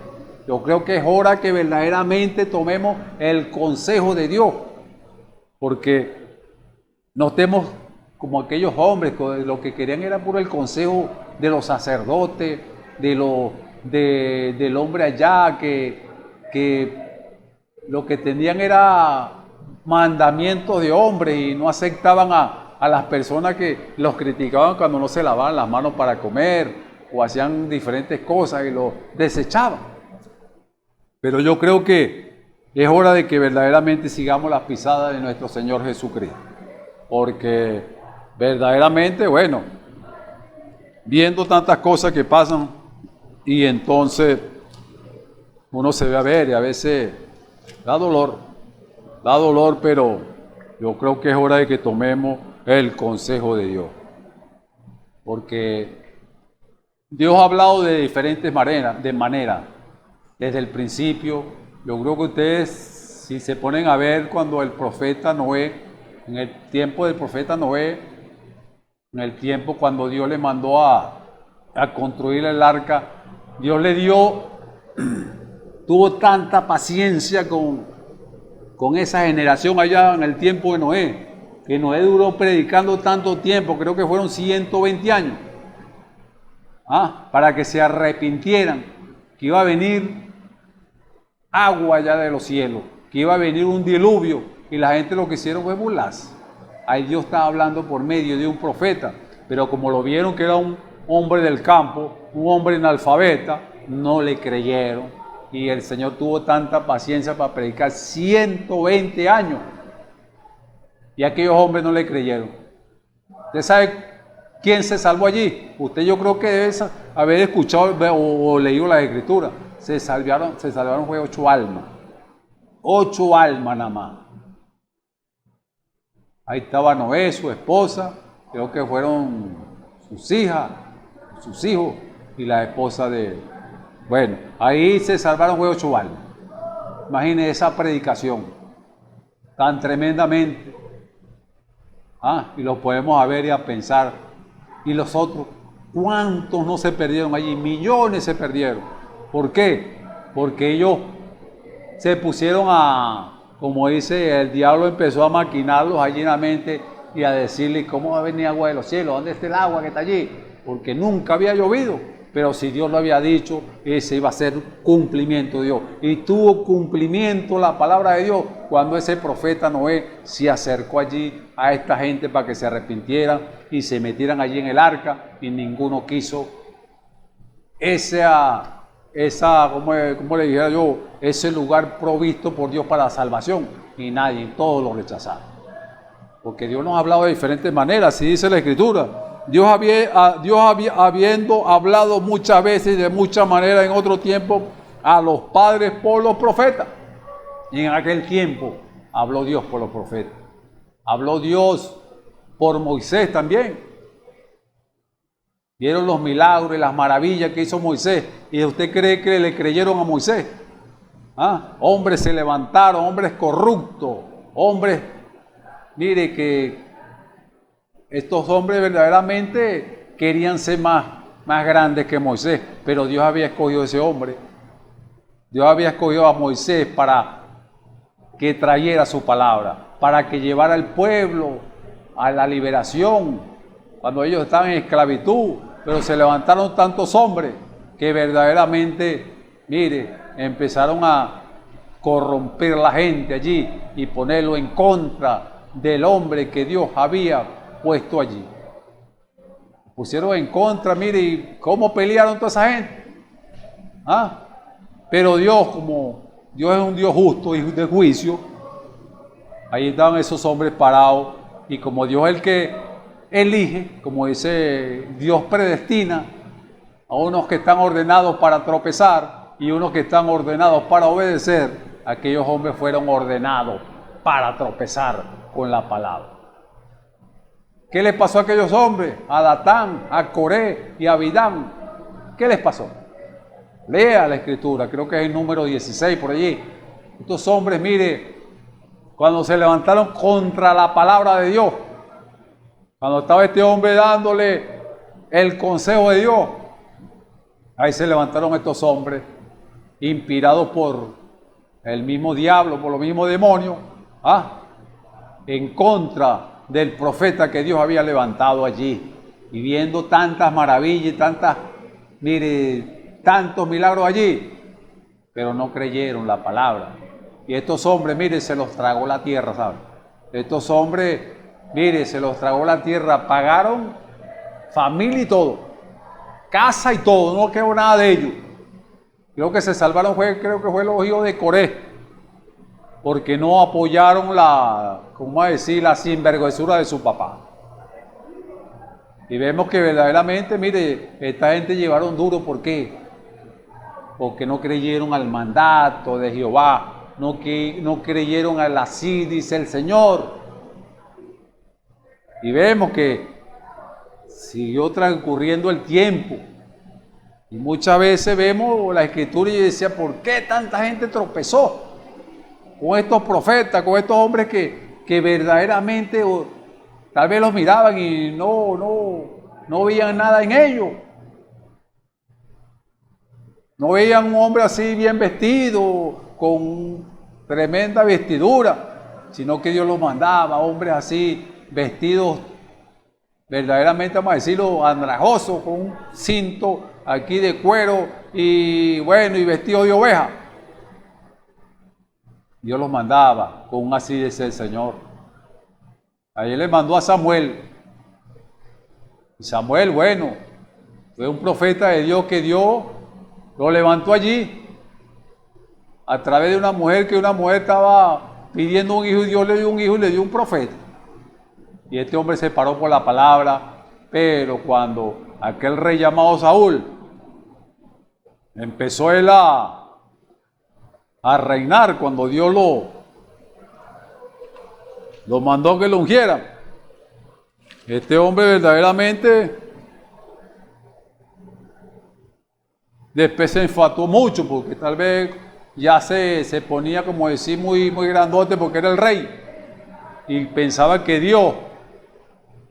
Yo creo que es hora que verdaderamente tomemos el consejo de Dios, porque no estemos como aquellos hombres que lo que querían era puro el consejo de los sacerdotes, del hombre allá, que lo que tenían era mandamientos de hombres y no aceptaban a las personas que los criticaban cuando no se lavaban las manos para comer o hacían diferentes cosas y los desechaban. Pero yo creo que es hora de que verdaderamente sigamos las pisadas de nuestro Señor Jesucristo, porque verdaderamente, bueno, viendo tantas cosas que pasan, y entonces uno se ve a ver y a veces da dolor, pero yo creo que es hora de que tomemos el consejo de Dios, porque Dios ha hablado de diferentes maneras, desde el principio. Yo creo que ustedes, si se ponen a ver cuando el profeta Noé, en el tiempo del profeta Noé, en el tiempo cuando Dios le mandó a construir el arca, Dios le tuvo tanta paciencia con esa generación allá en el tiempo de Noé, que Noé duró predicando tanto tiempo, creo que fueron 120 años, para que se arrepintieran, que iba a venir agua allá de los cielos, que iba a venir un diluvio, y la gente lo que hicieron fue burlarse. Ahí Dios estaba hablando por medio de un profeta, pero como lo vieron que era un hombre del campo, un hombre analfabeta, no le creyeron, y el Señor tuvo tanta paciencia para predicar 120 años, y aquellos hombres no le creyeron. ¿Usted sabe quién se salvó allí? Usted, yo creo que debe haber escuchado o leído las Escrituras. Se salvaron fue 8 almas. 8 almas nada más. Ahí estaba Noé, su esposa, creo que fueron sus hijas, sus hijos y la esposa de él. Bueno, ahí se salvaron fue 8 almas. Imagínense esa predicación tan tremendamente. Y lo podemos a ver y a pensar. Y los otros, ¿Cuántos no se perdieron allí? Millones se perdieron. ¿Por qué? Porque ellos se pusieron como dice, el diablo empezó a maquinarlos allí en la mente y a decirle, ¿cómo va a venir agua de los cielos? ¿Dónde está el agua que está allí? Porque nunca había llovido. Pero si Dios lo había dicho, ese iba a ser cumplimiento de Dios. Y tuvo cumplimiento la palabra de Dios cuando ese profeta Noé se acercó allí a esta gente para que se arrepintieran y se metieran allí en el arca, y ninguno quiso ¿cómo le dijera yo? Ese lugar provisto por Dios para la salvación, y nadie, todos lo rechazaron. Porque Dios nos ha hablado de diferentes maneras, así dice la Escritura. Dios habiendo hablado muchas veces y de muchas maneras en otro tiempo a los padres por los profetas. Y en aquel tiempo habló Dios por los profetas. Habló Dios por Moisés también. Vieron los milagros y las maravillas que hizo Moisés. ¿Y usted cree que le creyeron a Moisés? Hombres se levantaron, hombres corruptos, hombres, mire que estos hombres verdaderamente querían ser más grandes que Moisés, pero Dios había escogido a ese hombre. Dios había escogido a Moisés para que trayera su palabra, para que llevara al pueblo a la liberación, cuando ellos estaban en esclavitud. Pero se levantaron tantos hombres que verdaderamente, mire, empezaron a corromper la gente allí y ponerlo en contra del hombre que Dios había puesto allí. Pusieron en contra, mire, y cómo pelearon toda esa gente. Pero Dios, como Dios es un Dios justo y de juicio, ahí estaban esos hombres parados, y como Dios es el que elige, como dice, Dios predestina a unos que están ordenados para tropezar y unos que están ordenados para obedecer. Aquellos hombres fueron ordenados para tropezar con la palabra. ¿Qué les pasó a aquellos hombres? A Datán, a Coré y a Abidán. ¿Qué les pasó? Lea la Escritura, creo que es el número 16 por allí. Estos hombres, mire, cuando se levantaron contra la palabra de Dios, cuando estaba este hombre dándole el consejo de Dios, ahí se levantaron estos hombres, inspirados por el mismo diablo, por los mismos demonios, en contra del profeta que Dios había levantado allí, y viendo tantas maravillas y tantos milagros allí, pero no creyeron la palabra. Y estos hombres, mire, se los tragó la tierra, ¿saben? Estos hombres, mire, se los tragó la tierra, pagaron familia y todo, casa y todo, no quedó nada de ellos. Creo que se salvaron, creo que fue los hijos de Coré, porque no apoyaron la sinvergüenzura de su papá. Y vemos que verdaderamente, mire, esta gente llevaron duro. ¿Por qué? Porque no creyeron al mandato de Jehová, no creyeron al así dice el Señor. Y vemos que siguió transcurriendo el tiempo. Y muchas veces vemos la Escritura y decía, ¿por qué tanta gente tropezó con estos profetas, con estos hombres que verdaderamente tal vez los miraban y no veían nada en ellos? No veían un hombre así bien vestido, con tremenda vestidura, sino que Dios los mandaba, hombres así vestidos verdaderamente, vamos a decirlo, andrajosos, con un cinto aquí de cuero y vestido de oveja. Dios los mandaba con un así dice el Señor. Ayer le mandó a Samuel. Y Samuel, fue un profeta de Dios que Dios lo levantó allí a través de una mujer, que una mujer estaba pidiendo un hijo y Dios le dio un hijo y le dio un profeta. Y este hombre se paró por la palabra, pero cuando aquel rey llamado Saúl empezó él a reinar, cuando Dios lo mandó que lo ungiera, este hombre verdaderamente después se enfatuó mucho, porque tal vez ya se ponía, como decir, muy grandote, porque era el rey, y pensaba que Dios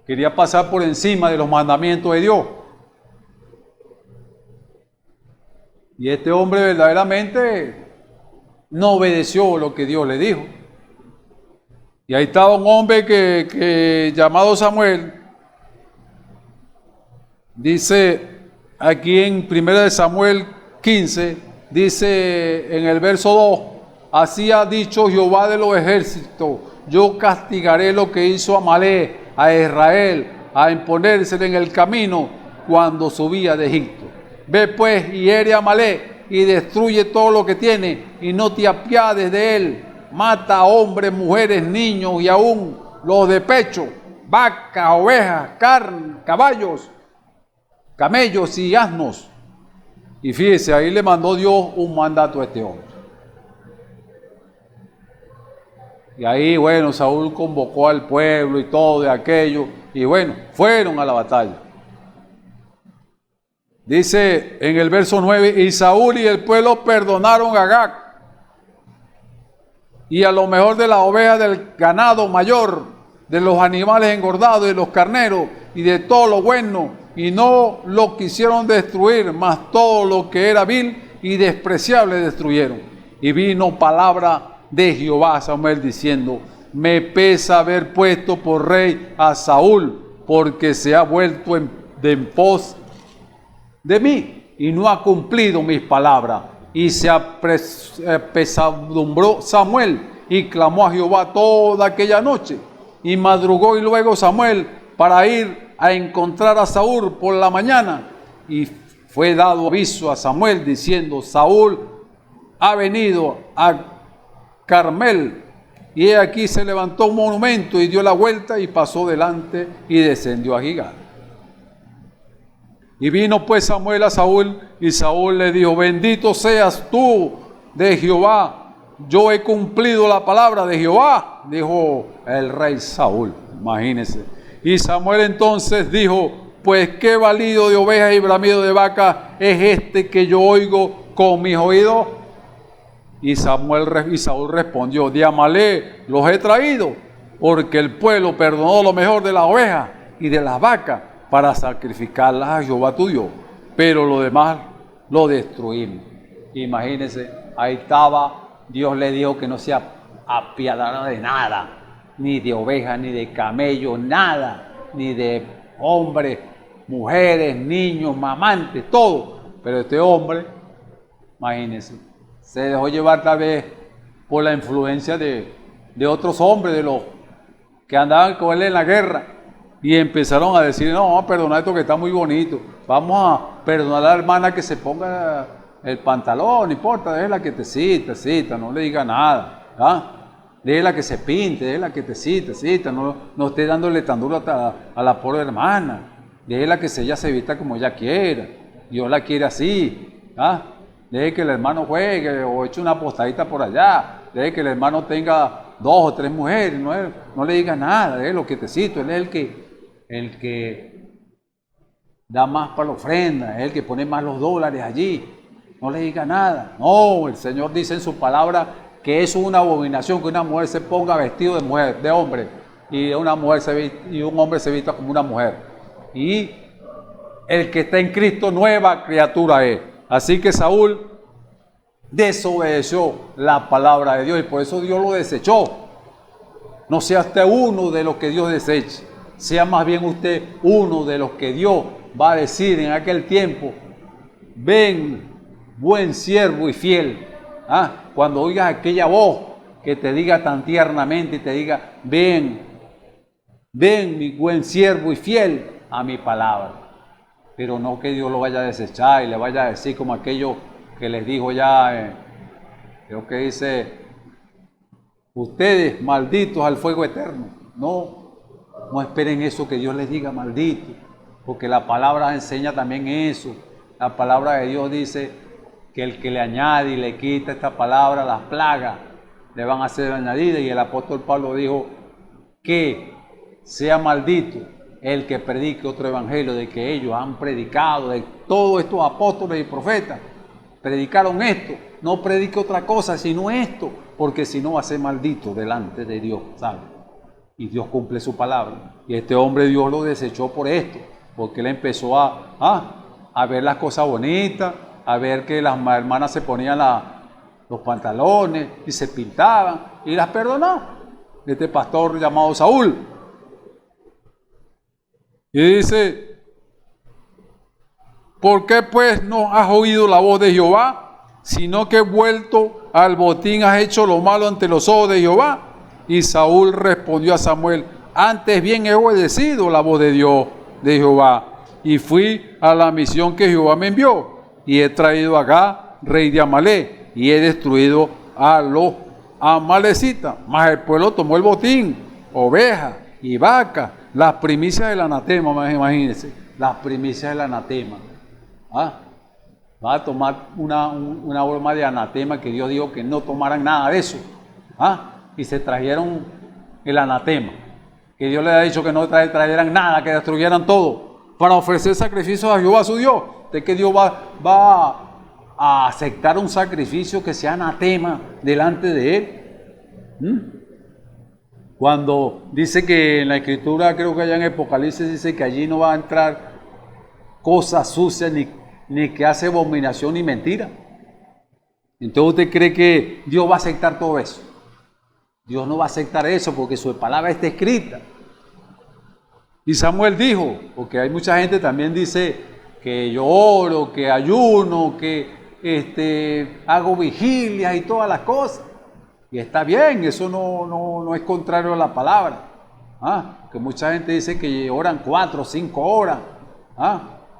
quería pasar por encima de los mandamientos de Dios. Y este hombre verdaderamente no obedeció lo que Dios le dijo. Y ahí estaba un hombre que llamado Samuel, dice aquí en 1 Samuel 15, dice en el verso 2, así ha dicho Jehová de los ejércitos, yo castigaré lo que hizo Amalek a Israel, a imponérsele en el camino cuando subía de Egipto. Ve pues y hiere a Amalek y destruye todo lo que tiene y no te apiades de él. Mata a hombres, mujeres, niños y aún los de pecho, vacas, ovejas, carne, caballos, camellos y asnos. Y fíjese, ahí le mandó Dios un mandato a este hombre. Y ahí, bueno, Saúl convocó al pueblo y todo de aquello, y bueno, fueron a la batalla. Dice en el verso 9, y Saúl y el pueblo perdonaron a Agag, y a lo mejor de las ovejas del ganado mayor, de los animales engordados, de los carneros, y de todo lo bueno, y no lo quisieron destruir, mas todo lo que era vil y despreciable destruyeron. Y vino palabra de Jehová a Samuel diciendo, me pesa haber puesto por rey a Saúl, porque se ha vuelto en pos de mí, y no ha cumplido mis palabras. Y se apesadumbró Samuel, y clamó a Jehová toda aquella noche. Y madrugó y luego Samuel para ir a encontrar a Saúl por la mañana. Y fue dado aviso a Samuel diciendo, Saúl ha venido a Carmel. Y he aquí se levantó un monumento y dio la vuelta y pasó delante y descendió a Gilgal. Y vino pues Samuel a Saúl, y Saúl le dijo, bendito seas tú de Jehová, yo he cumplido la palabra de Jehová, dijo el rey Saúl, imagínense. Y Samuel entonces dijo, pues qué balido de ovejas y bramido de vaca es este que yo oigo con mis oídos. Y Saúl respondió, de Amalek los he traído, porque el pueblo perdonó lo mejor de las ovejas y de las vacas, para sacrificarlas a Jehová tu Dios, pero lo demás lo destruimos. Imagínense, ahí estaba, Dios le dijo que no se apiadara de nada, ni de ovejas, ni de camellos, nada, ni de hombres, mujeres, niños, mamantes, todo. Pero este hombre, imagínense, se dejó llevar tal vez por la influencia de otros hombres, de los que andaban con él en la guerra. Y empezaron a decir, no, vamos a perdonar esto que está muy bonito. Vamos a perdonar a la hermana que se ponga el pantalón, no importa, déjela que te cita, no le diga nada. ¿Ah? Déjela que se pinte, déjela que te cita, no esté dándole tan duro a la pobre hermana. Déjela que ella se vista como ella quiera. Dios la quiere así. ¿Ah? Deje que el hermano juegue o eche una postadita por allá. Deje que el hermano tenga 2 o 3 mujeres. No le diga nada, déjelo que te cito. Él es el que da más para la ofrenda, es el que pone más los dólares allí, no le diga nada. No, el Señor dice en su palabra que eso es una abominación, que una mujer se ponga vestido de mujer, de hombre, y un hombre se vista como una mujer. Y el que está en Cristo, nueva criatura es. Así que Saúl desobedeció la palabra de Dios y por eso Dios lo desechó. No sea usted uno de los que Dios deseche. Sea más bien usted uno de los que Dios va a decir en aquel tiempo, ven, buen siervo y fiel. ¿Ah? Cuando oigas aquella voz que te diga tan tiernamente y te diga, ven, mi buen siervo y fiel a mi palabra. Pero no que Dios lo vaya a desechar y le vaya a decir como aquello que les dijo ya, creo que dice, ustedes malditos al fuego eterno. No esperen eso que Dios les diga maldito, porque la palabra enseña también eso. La palabra de Dios dice que el que le añade y le quita esta palabra, las plagas le van a ser añadidas. Y el apóstol Pablo dijo que sea maldito el que predique otro evangelio, de que ellos han predicado, de todos estos apóstoles y profetas, predicaron esto, no predique otra cosa sino esto, porque si no va a ser maldito delante de Dios, ¿sabe? Y Dios cumple su palabra. Y este hombre Dios lo desechó por esto, porque él empezó a ver las cosas bonitas, a ver que las hermanas se ponían los pantalones y se pintaban y las perdonó. Este pastor llamado Saúl. Y dice, ¿por qué pues no has oído la voz de Jehová? Sino que vuelto al botín has hecho lo malo ante los ojos de Jehová. Y Saúl respondió a Samuel, antes bien he obedecido la voz de Dios, de Jehová, y fui a la misión que Jehová me envió, y he traído a Agag, rey de Amalec, y he destruido a los amalecitas. Mas el pueblo tomó el botín, ovejas y vacas, las primicias del anatema, imagínense, las primicias del anatema. Va a tomar una broma de anatema que Dios dijo que no tomaran nada de eso. Y se trajeron el anatema, que Dios les ha dicho que no trajeran nada, que destruyeran todo, para ofrecer sacrificios a Jehová su Dios. ¿De que Dios va a aceptar un sacrificio que sea anatema delante de Él? Cuando dice que en la Escritura, creo que allá en Apocalipsis dice que allí no va a entrar cosas sucias ni que hace abominación ni mentira. Entonces usted cree que Dios va a aceptar todo eso. Dios no va a aceptar eso porque su palabra está escrita. Y Samuel dijo, porque hay mucha gente también dice que yo oro, que ayuno, que hago vigilias y todas las cosas. Y está bien, eso no es contrario a la palabra. Que mucha gente dice que oran 4 o 5 horas.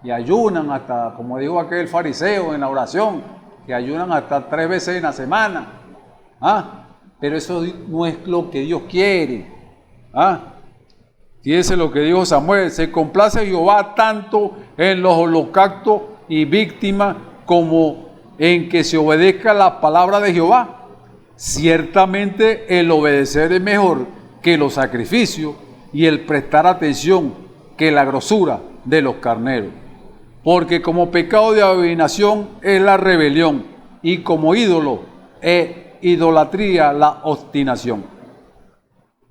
Y ayunan hasta, como dijo aquel fariseo en la oración, que ayunan hasta 3 veces en la semana. Pero eso no es lo que Dios quiere. Fíjense lo que dijo Samuel, se complace Jehová tanto en los holocaustos y víctimas como en que se obedezca la palabra de Jehová. Ciertamente el obedecer es mejor que los sacrificios y el prestar atención que la grosura de los carneros. Porque como pecado de abominación es la rebelión y como ídolo es idolatría la obstinación.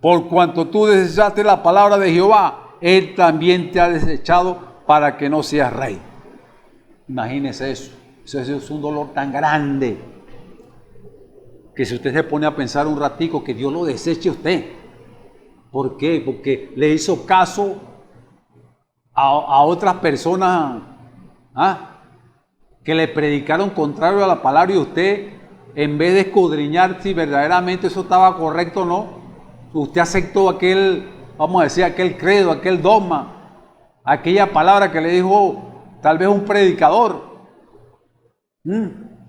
Por cuanto tú desechaste la palabra de Jehová, Él también te ha desechado para que no seas rey. Imagínese eso. Eso es un dolor tan grande que si usted se pone a pensar un ratico, que Dios lo deseche a usted. ¿Por qué? Porque le hizo caso a otras personas que le predicaron contrario a la palabra y usted, en vez de escudriñar si verdaderamente eso estaba correcto o no, usted aceptó aquel, vamos a decir, aquel credo, aquel dogma, aquella palabra que le dijo tal vez un predicador,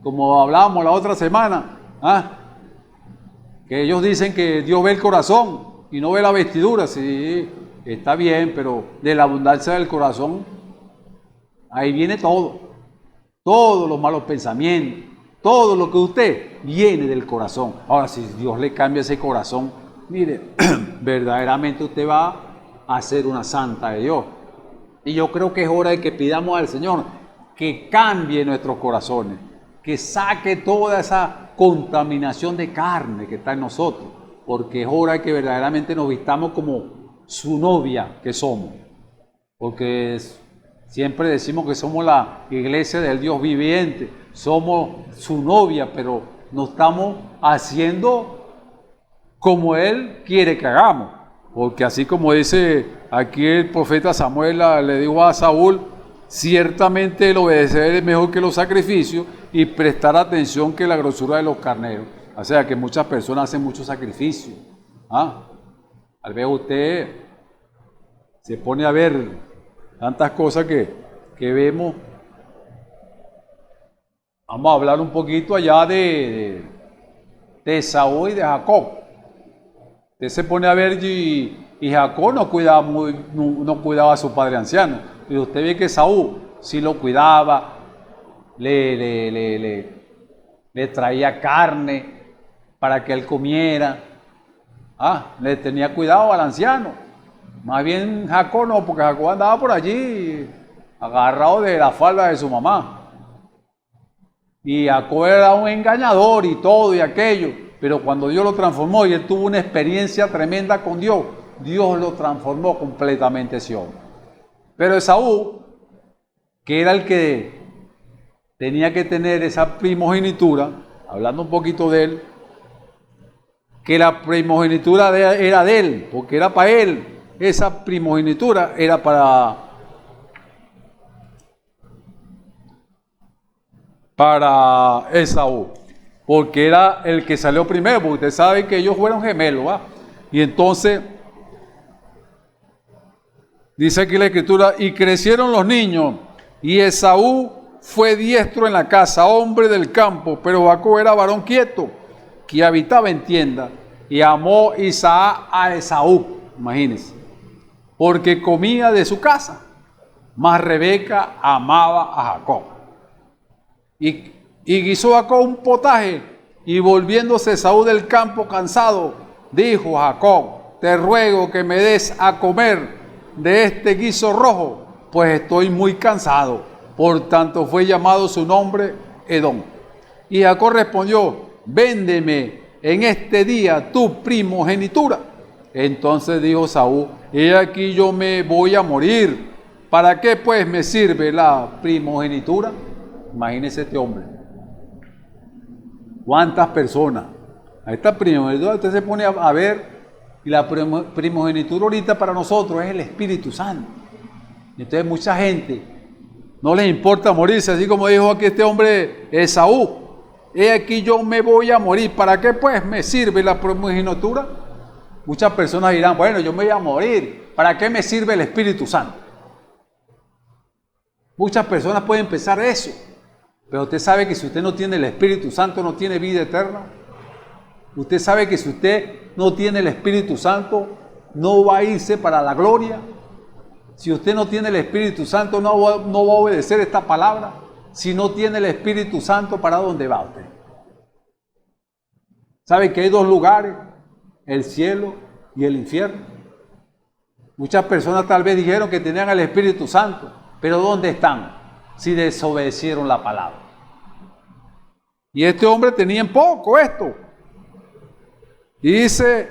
como hablábamos la otra semana, que ellos dicen que Dios ve el corazón y no ve la vestidura. Sí, está bien, pero de la abundancia del corazón, ahí viene todo, todos los malos pensamientos, todo lo que usted viene del corazón. Ahora, si Dios le cambia ese corazón, mire, verdaderamente usted va a ser una santa de Dios. Y yo creo que es hora de que pidamos al Señor que cambie nuestros corazones, que saque toda esa contaminación de carne que está en nosotros, porque es hora de que verdaderamente nos vistamos como su novia que somos, porque siempre decimos que somos la iglesia del Dios viviente, somos su novia, pero no estamos haciendo como Él quiere que hagamos, porque así como dice aquí el profeta Samuel le dijo a Saúl, ciertamente el obedecer es mejor que los sacrificios y prestar atención que la grosura de los carneros. O sea que muchas personas hacen mucho sacrificio. Tal vez usted se pone a ver tantas cosas que vemos. Vamos a hablar un poquito allá de Esaú y de Jacob. Usted se pone a ver y Jacob no cuidaba a su padre anciano. Y usted ve que Esaú sí lo cuidaba, le traía carne para que él comiera. Le tenía cuidado al anciano. Más bien Jacob no, porque Jacob andaba por allí agarrado de la falda de su mamá. Y Jacob era un engañador y todo y aquello. Pero cuando Dios lo transformó y él tuvo una experiencia tremenda con Dios, Dios lo transformó completamente ese hombre. Pero Esaú, que era el que tenía que tener esa primogenitura, hablando un poquito de él, que la primogenitura era de él, porque era para él. Esa primogenitura era para Esaú, porque era el que salió primero, porque ustedes saben que ellos fueron gemelos, ¿va? Y entonces, dice aquí la escritura, y crecieron los niños, y Esaú fue diestro en la casa, hombre del campo, pero Jacob era varón quieto, que habitaba en tienda, y amó Isaac a Esaú, imagínense, porque comía de su casa, mas Rebeca amaba a Jacob. Y guisó Jacob un potaje, y volviéndose Esaú del campo cansado, dijo a Jacob, te ruego que me des a comer de este guiso rojo, pues estoy muy cansado. Por tanto fue llamado su nombre Edom. Y Jacob respondió, véndeme en este día tu primogenitura. Entonces dijo Saúl, he aquí yo me voy a morir, ¿para qué pues me sirve la primogenitura? Imagínese este hombre. ¿Cuántas personas? A esta primogenitura usted se pone a ver, y la primogenitura ahorita para nosotros es el Espíritu Santo. Entonces mucha gente no les importa morirse, así como dijo aquí este hombre Esaú. He aquí yo me voy a morir, ¿para qué pues me sirve la primogenitura? Muchas personas dirán, bueno, yo me voy a morir, ¿para qué me sirve el Espíritu Santo? Muchas personas pueden pensar eso, pero usted sabe que si usted no tiene el Espíritu Santo, no tiene vida eterna. Usted sabe que si usted no tiene el Espíritu Santo, no va a irse para la gloria. Si usted no tiene el Espíritu Santo, no va a obedecer esta palabra. Si no tiene el Espíritu Santo, ¿para dónde va usted? ¿Sabe que hay dos lugares? El cielo y el infierno. Muchas personas tal vez dijeron que tenían el Espíritu Santo, pero ¿dónde están? Si desobedecieron la palabra. Y este hombre tenía en poco esto. Y dice,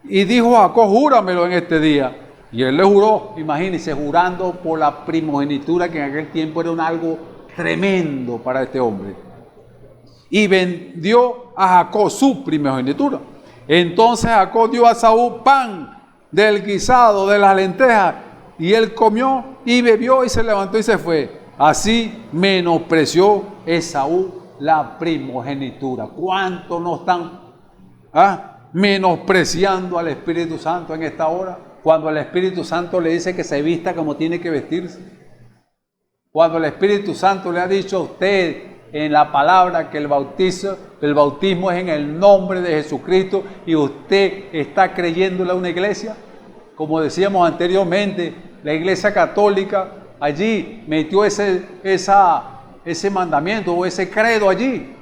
y dijo Jacob, júramelo en este día. Y él le juró, imagínense, jurando por la primogenitura, que en aquel tiempo era algo tremendo para este hombre. Y vendió a Jacob su primogenitura. Entonces Jacob dio a Saúl pan del guisado de las lentejas, y él comió y bebió y se levantó y se fue. Así menospreció Esaú la primogenitura. ¿Cuántos no están menospreciando al Espíritu Santo en esta hora? Cuando el Espíritu Santo le dice que se vista como tiene que vestirse. Cuando el Espíritu Santo le ha dicho a usted en la palabra que el bautismo es en el nombre de Jesucristo, y usted está creyéndole a una iglesia. Como decíamos anteriormente, la Iglesia Católica allí metió ese mandamiento o ese credo allí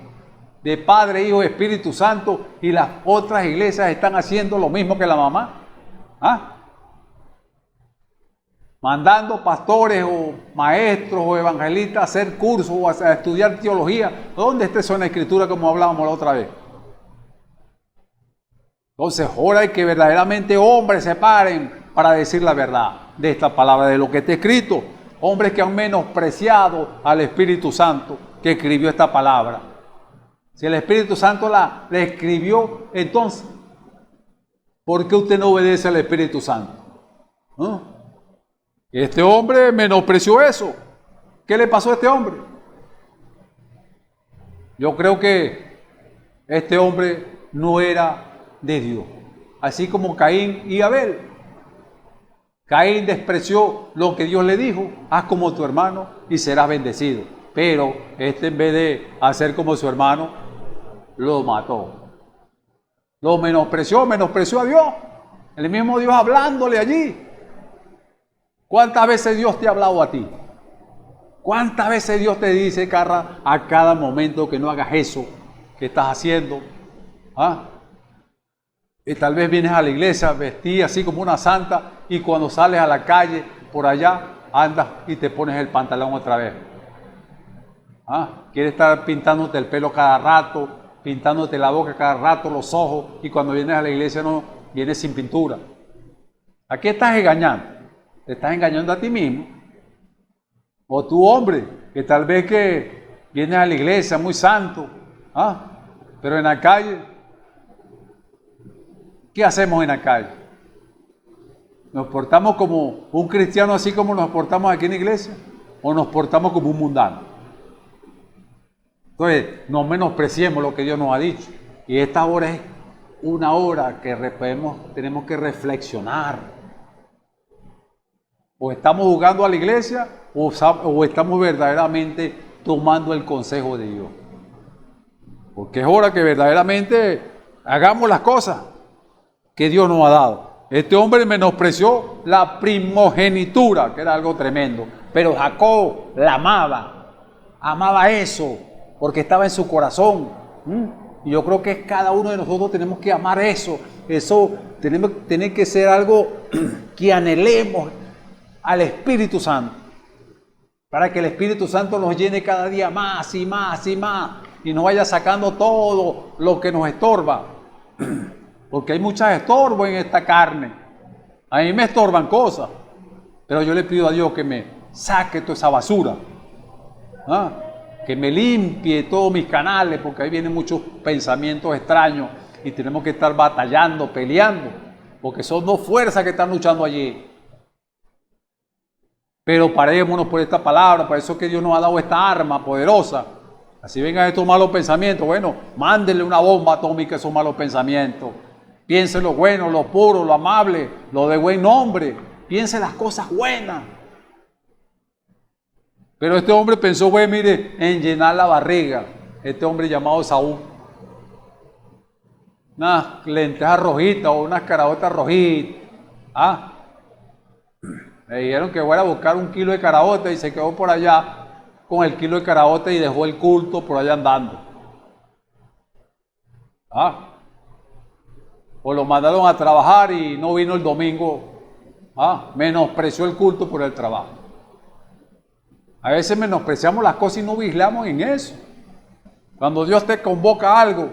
de Padre, Hijo y Espíritu Santo, y las otras iglesias están haciendo lo mismo que la mamá. Mandando pastores o maestros o evangelistas a hacer cursos o a estudiar teología. ¿Dónde está eso en la Escritura, como hablábamos la otra vez? Entonces, ahora hay que verdaderamente hombres se paren para decir la verdad de esta palabra, de lo que está escrito. Hombres que han menospreciado al Espíritu Santo que escribió esta palabra. Si el Espíritu Santo la escribió, entonces, ¿por qué usted no obedece al Espíritu Santo? Este hombre menospreció eso. ¿Qué le pasó a este hombre? Yo creo que este hombre no era de Dios, así como Caín y Abel. Caín despreció lo que Dios le dijo: haz como tu hermano y serás bendecido. Pero este, en vez de hacer como su hermano, lo mató. Lo menospreció a Dios. El mismo Dios hablándole allí. ¿Cuántas veces Dios te ha hablado a ti? ¿Cuántas veces Dios te dice a cada momento que no hagas eso que estás haciendo? Y tal vez vienes a la iglesia vestida así como una santa, y cuando sales a la calle por allá andas y te pones el pantalón otra vez. Quieres estar pintándote el pelo cada rato, pintándote la boca cada rato, los ojos, y cuando vienes a la iglesia no vienes sin pintura. ¿A qué estás engañando? Te estás engañando a ti mismo. O tú, hombre, que tal vez que vienes a la iglesia, muy santo, pero en la calle, ¿qué hacemos en la calle? ¿Nos portamos como un cristiano así como nos portamos aquí en la iglesia? ¿O nos portamos como un mundano? Entonces, no menospreciemos lo que Dios nos ha dicho. Y esta hora es una hora que tenemos que reflexionar. O estamos jugando a la iglesia o estamos verdaderamente tomando el consejo de Dios. Porque es hora que verdaderamente hagamos las cosas que Dios nos ha dado. Este hombre menospreció la primogenitura, que era algo tremendo. Pero Jacob la amaba eso, porque estaba en su corazón. Y yo creo que cada uno de nosotros tenemos que amar eso. Eso tiene que ser algo que anhelemos al Espíritu Santo, para que el Espíritu Santo nos llene cada día más y más y más, y nos vaya sacando todo lo que nos estorba, porque hay muchos estorbos en esta carne. A mí me estorban cosas, pero yo le pido a Dios que me saque toda esa basura, que me limpie todos mis canales, porque ahí vienen muchos pensamientos extraños y tenemos que estar batallando, peleando, porque son dos fuerzas que están luchando allí. Pero parémonos por esta palabra, por eso que Dios nos ha dado esta arma poderosa. Así vengan estos malos pensamientos, bueno, mándenle una bomba atómica a esos malos pensamientos. Piense lo bueno, lo puro, lo amable, lo de buen nombre. Piense las cosas buenas. Pero este hombre pensó, bueno, mire, en llenar la barriga. Este hombre llamado Saúl. Unas lentejas rojitas o unas caraotas rojitas. Le dijeron que fuera a buscar 1 kilo de caraota y se quedó por allá con el kilo de caraota y dejó el culto por allá andando. O lo mandaron a trabajar y no vino el domingo. Menospreció el culto por el trabajo. A veces menospreciamos las cosas y no vigilamos en eso. Cuando Dios te convoca a algo,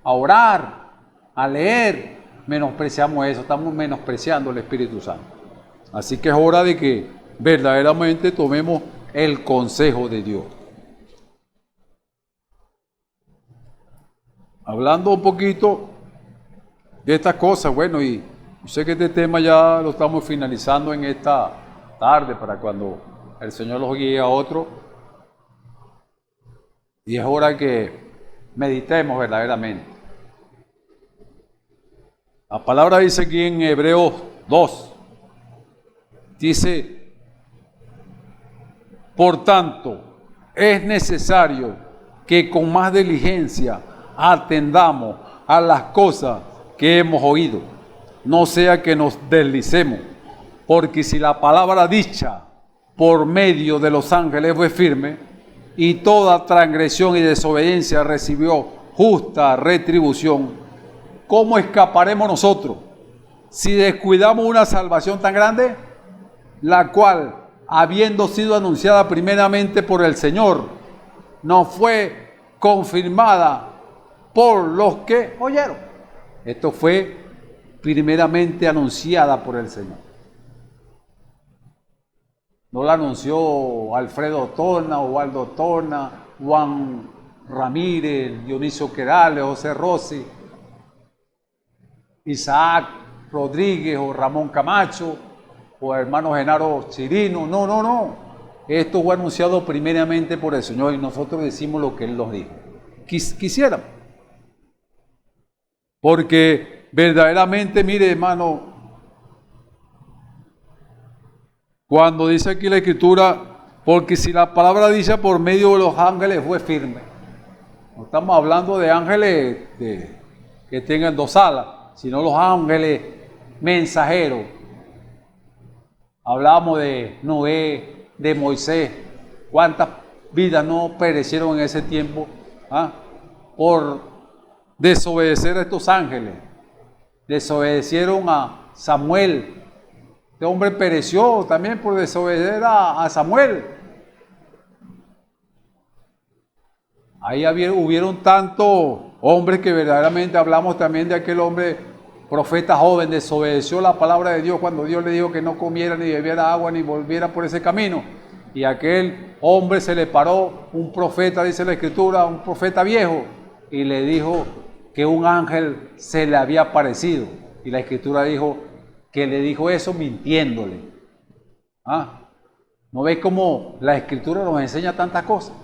a orar, a leer, menospreciamos eso, estamos menospreciando el Espíritu Santo. Así que es hora de que verdaderamente tomemos el consejo de Dios. Hablando un poquito de estas cosas, bueno, y sé que este tema ya lo estamos finalizando en esta tarde para cuando el Señor los guíe a otro. Y es hora que meditemos verdaderamente. La palabra dice aquí en Hebreos 2. Dice, por tanto, es necesario que con más diligencia atendamos a las cosas que hemos oído, no sea que nos deslicemos, porque si la palabra dicha por medio de los ángeles fue firme, y toda transgresión y desobediencia recibió justa retribución, ¿cómo escaparemos nosotros si descuidamos una salvación tan grande? La cual, habiendo sido anunciada primeramente por el Señor, no fue confirmada por los que oyeron. Esto fue primeramente anunciada por el Señor. No la anunció Alfredo Torna, Waldo Torna, Juan Ramírez, Dionisio Querales, José Rossi, Isaac Rodríguez o Ramón Camacho, o hermano Genaro Chirino, no. Esto fue anunciado primeramente por el Señor y nosotros decimos lo que Él nos dijo. Quisiéramos. Porque verdaderamente, mire hermano, cuando dice aquí la Escritura, porque si la palabra dice por medio de los ángeles fue firme. No estamos hablando de ángeles que tengan 2 alas, sino los ángeles mensajeros. Hablábamos de Noé, de Moisés, cuántas vidas no perecieron en ese tiempo por desobedecer a estos ángeles. Desobedecieron a Samuel. Este hombre pereció también por desobedecer a Samuel. Ahí hubieron tantos hombres que verdaderamente hablamos también de aquel hombre profeta joven, desobedeció la palabra de Dios cuando Dios le dijo que no comiera ni bebiera agua ni volviera por ese camino. y a aquel hombre se le paró un profeta, dice la Escritura, un profeta viejo, y le dijo que un ángel se le había aparecido. Y la Escritura dijo que le dijo eso mintiéndole. ¿No ves cómo la Escritura nos enseña tantas cosas?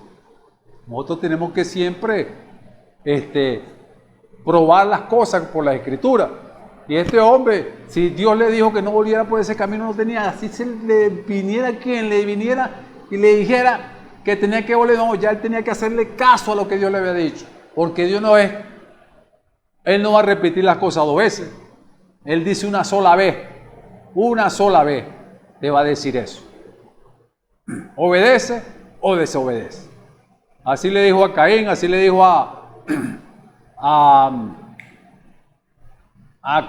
Nosotros tenemos que siempre probar las cosas por la Escritura. Y este hombre, si Dios le dijo que no volviera por ese camino, no tenía, así se le viniera quien le viniera y le dijera que tenía que volver, no, ya él tenía que hacerle caso a lo que Dios le había dicho. Porque Dios no es, Él no va a repetir las cosas dos veces. Él dice una sola vez te va a decir eso. ¿Obedece o desobedece? Así le dijo a Caín, así le dijo a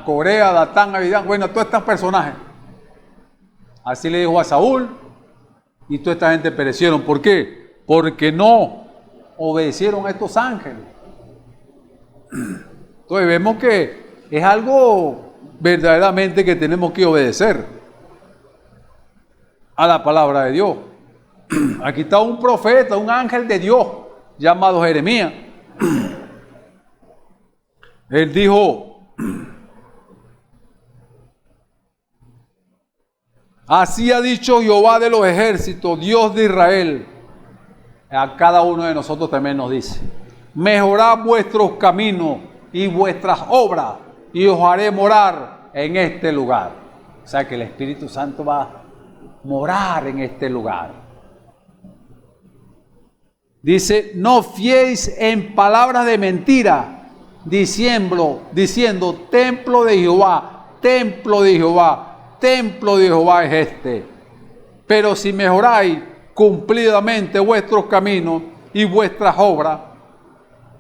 Corea, a Datán, a Abidán, bueno, a todos estos personajes. Así le dijo a Saúl, y toda esta gente perecieron. ¿Por qué? Porque no obedecieron a estos ángeles. Entonces vemos que es algo verdaderamente que tenemos que obedecer a la palabra de Dios. Aquí está un profeta, un ángel de Dios, llamado Jeremías. Él dijo: así ha dicho Jehová de los ejércitos, Dios de Israel. A cada uno de nosotros también nos dice: mejorad vuestros caminos y vuestras obras, y os haré morar en este lugar. O sea que el Espíritu Santo va a morar en este lugar. Dice: no fiéis en palabras de mentira, diciendo, templo de Jehová, templo de Jehová, templo de Jehová es este. Pero si mejoráis cumplidamente vuestros caminos y vuestras obras,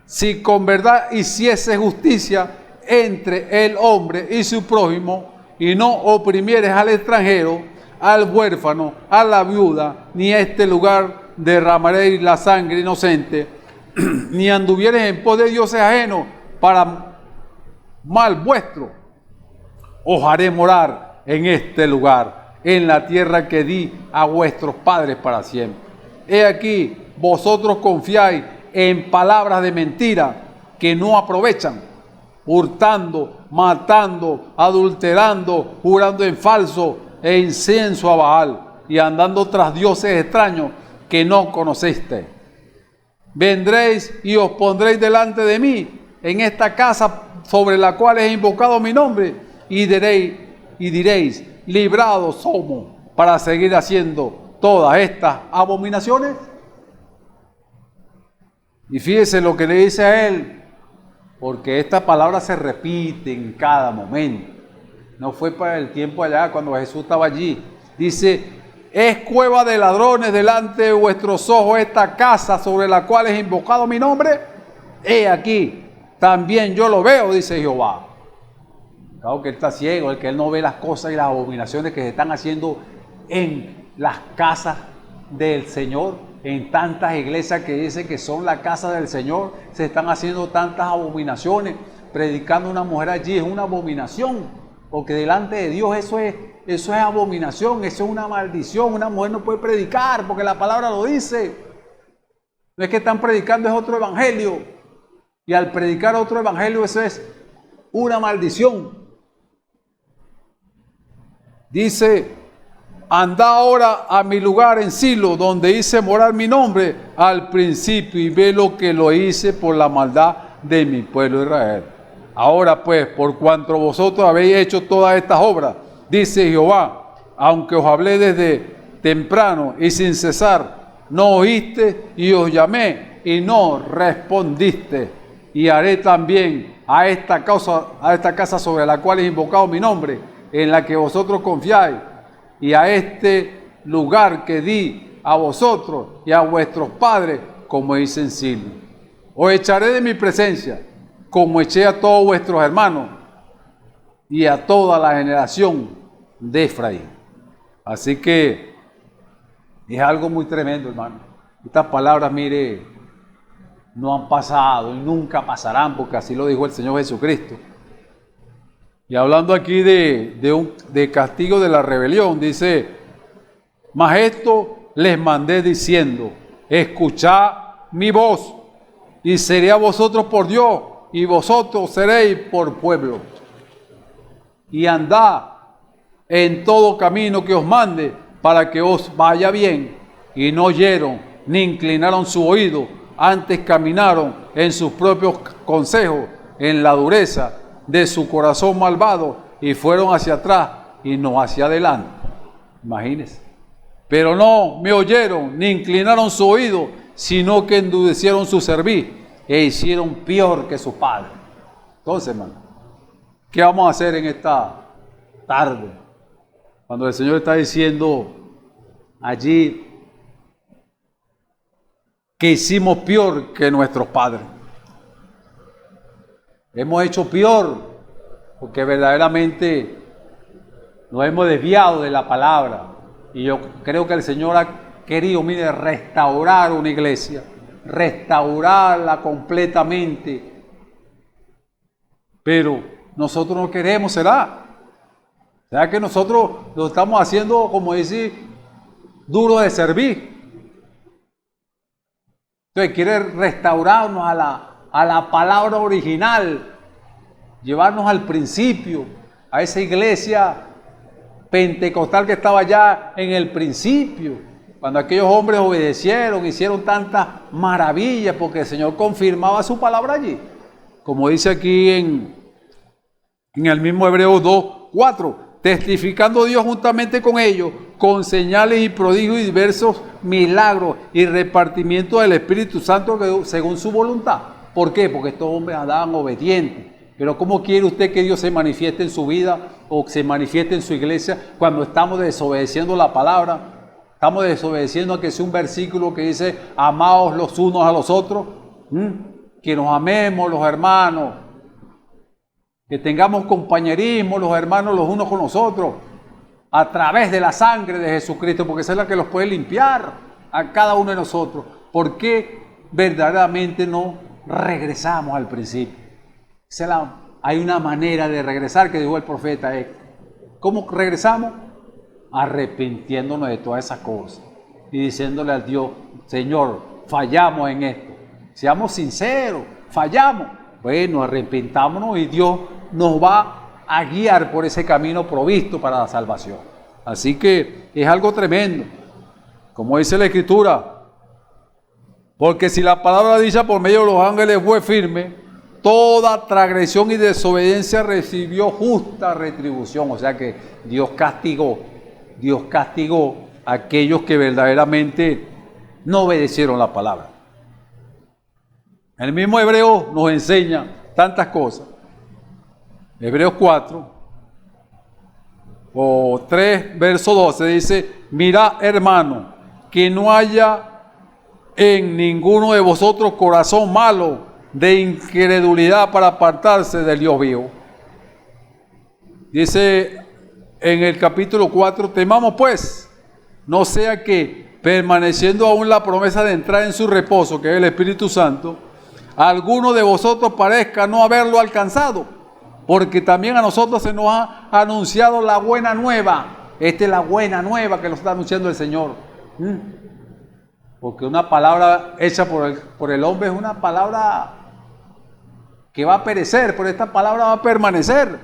si con verdad hiciese justicia entre el hombre y su prójimo, y no oprimieres al extranjero, al huérfano, a la viuda, ni a este lugar derramaréis la sangre inocente, ni anduvieres en pos de dioses ajenos para mal vuestro, os haré morar en este lugar, en la tierra que di a vuestros padres para siempre. He aquí, vosotros confiáis en palabras de mentira que no aprovechan, hurtando, matando, adulterando, jurando en falso e incienso a Baal, y andando tras dioses extraños que no conociste. Vendréis y os pondréis delante de mí en esta casa sobre la cual he invocado mi nombre, y diréis, librados somos para seguir haciendo todas estas abominaciones. Y fíjese lo que le dice a él, porque esta palabra se repite en cada momento. No fue para el tiempo allá cuando Jesús estaba allí. Dice: es cueva de ladrones delante de vuestros ojos esta casa sobre la cual he invocado mi nombre. He aquí, también yo lo veo, dice Jehová. Claro que él está ciego, el que él no ve las cosas y las abominaciones que se están haciendo en las casas del Señor. En tantas iglesias que dicen que son la casa del Señor, se están haciendo tantas abominaciones. Predicando una mujer allí es una abominación, porque delante de Dios eso es abominación, eso es una maldición. Una mujer no puede predicar porque la palabra lo dice. No es que están predicando, es otro evangelio, y al predicar otro evangelio eso es una maldición. Dice: andad ahora a mi lugar en Silo, donde hice morar mi nombre al principio, y ve lo que lo hice por la maldad de mi pueblo Israel. Ahora pues, por cuanto vosotros habéis hecho todas estas obras, dice Jehová, aunque os hablé desde temprano y sin cesar, no oíste, y os llamé y no respondiste. Y haré también a esta casa sobre la cual he invocado mi nombre, en la que vosotros confiáis, y a este lugar que di a vosotros y a vuestros padres, como hice en Silo. Os echaré de mi presencia, como eché a todos vuestros hermanos y a toda la generación de Efraín. Así que es algo muy tremendo, hermano. Estas palabras, mire, no han pasado y nunca pasarán, porque así lo dijo el Señor Jesucristo. Y hablando aquí de castigo de la rebelión, dice: mas esto les mandé diciendo, escuchad mi voz, y seré a vosotros por Dios, y vosotros seréis por pueblo. Y andad en todo camino que os mande, para que os vaya bien. Y no oyeron, ni inclinaron su oído, antes caminaron en sus propios consejos, en la dureza de su corazón malvado, y fueron hacia atrás y no hacia adelante. Imagínense. Pero no me oyeron, ni inclinaron su oído, sino que endurecieron su cerviz e hicieron peor que sus padres. Entonces, hermano, ¿qué vamos a hacer en esta tarde? Cuando el Señor está diciendo allí que hicimos peor que nuestros padres. Hemos hecho peor porque verdaderamente nos hemos desviado de la palabra. Y yo creo que el Señor ha querido, mire, restaurar una iglesia, restaurarla completamente. Pero nosotros no queremos, ¿será? ¿Será que nosotros lo estamos haciendo, como dice, duro de servir? Entonces quiere restaurarnos a la palabra original, llevarnos al principio, a esa iglesia pentecostal que estaba ya en el principio, cuando aquellos hombres obedecieron, hicieron tantas maravillas, porque el Señor confirmaba su palabra allí, como dice aquí en el mismo Hebreos 2:4, testificando Dios juntamente con ellos, con señales y prodigios y diversos milagros y repartimiento del Espíritu Santo según su voluntad. ¿Por qué? Porque estos hombres andaban obedientes. Pero ¿cómo quiere usted que Dios se manifieste en su vida o se manifieste en su iglesia cuando estamos desobedeciendo la palabra? Estamos desobedeciendo a que sea un versículo que dice, amaos los unos a los otros, que nos amemos los hermanos, que tengamos compañerismo los hermanos los unos con los otros, a través de la sangre de Jesucristo, porque esa es la que los puede limpiar a cada uno de nosotros. ¿Por qué verdaderamente no regresamos al principio? Hay una manera de regresar que dijo el profeta. ¿Cómo regresamos? Arrepintiéndonos de todas esas cosas y diciéndole al Dios, Señor, fallamos en esto. Seamos sinceros, fallamos. Bueno, arrepintámonos y Dios nos va a guiar por ese camino provisto para la salvación. Así que es algo tremendo. Como dice la Escritura, porque si la palabra dicha por medio de los ángeles fue firme, toda transgresión y desobediencia recibió justa retribución. O sea que Dios castigó a aquellos que verdaderamente no obedecieron la palabra. El mismo Hebreo nos enseña tantas cosas. Hebreos 3, verso 12 dice, mirad, hermano, que no haya en ninguno de vosotros corazón malo de incredulidad para apartarse del Dios vivo. Dice en el capítulo 4, temamos pues, no sea que permaneciendo aún la promesa de entrar en su reposo, que es el Espíritu Santo, alguno de vosotros parezca no haberlo alcanzado, porque también a nosotros se nos ha anunciado la buena nueva. Esta es la buena nueva que nos está anunciando el Señor. Porque una palabra hecha por el hombre es una palabra que va a perecer, pero esta palabra va a permanecer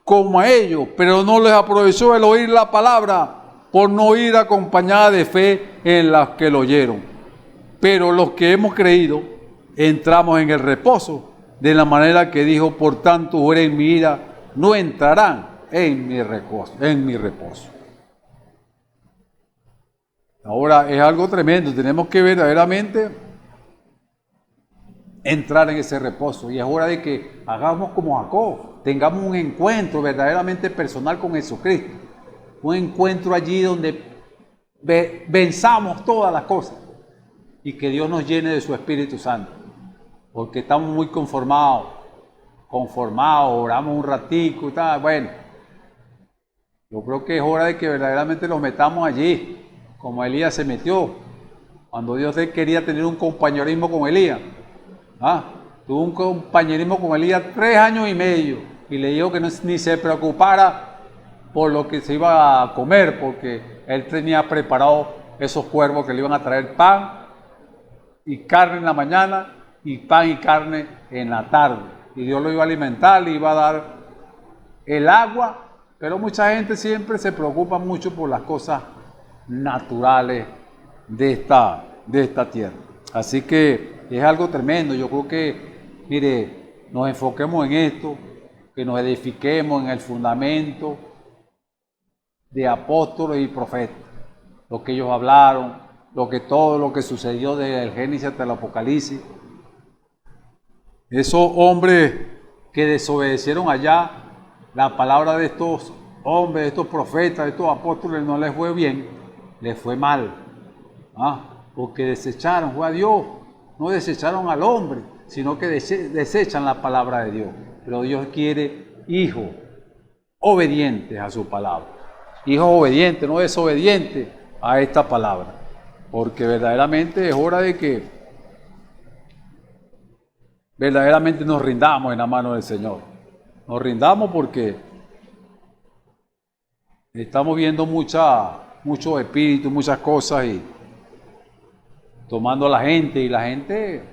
como a ellos, pero no les aprovechó el oír la palabra por no ir acompañada de fe en las que lo oyeron. Pero los que hemos creído entramos en el reposo, de la manera que dijo, por tanto juré en mi ira, no entrarán en mi reposo. Ahora es algo tremendo, tenemos que verdaderamente entrar en ese reposo, y es hora de que hagamos como Jacob, tengamos un encuentro verdaderamente personal con Jesucristo, un encuentro allí donde venzamos todas las cosas y que Dios nos llene de su Espíritu Santo, porque estamos muy conformados, oramos un ratico y tal. Bueno, yo creo que es hora de que verdaderamente los metamos allí, como Elías se metió, cuando Dios quería tener un compañerismo con Elías. Tuvo un compañerismo con Elías 3 años y medio, y le dijo que ni se preocupara por lo que se iba a comer, porque él tenía preparado esos cuervos que le iban a traer pan y carne en la mañana y pan y carne en la tarde. Y Dios lo iba a alimentar, le iba a dar el agua, pero mucha gente siempre se preocupa mucho por las cosas naturales de esta tierra. Así que es algo tremendo. Yo creo que, mire, nos enfoquemos en esto, que nos edifiquemos en el fundamento de apóstoles y profetas, lo que ellos hablaron, todo lo que sucedió desde el Génesis hasta el Apocalipsis. Esos hombres que desobedecieron allá, la palabra de estos hombres, de estos profetas, de estos apóstoles no les fue bien, les fue mal. Porque desecharon, fue a Dios, no desecharon al hombre, sino que desechan la palabra de Dios. Pero Dios quiere hijos obedientes a su palabra. Hijos obedientes, no desobedientes a esta palabra. Porque verdaderamente es hora de que verdaderamente nos rindamos en la mano del Señor. Nos rindamos porque estamos viendo muchos espíritus, muchas cosas y tomando a la gente, y la gente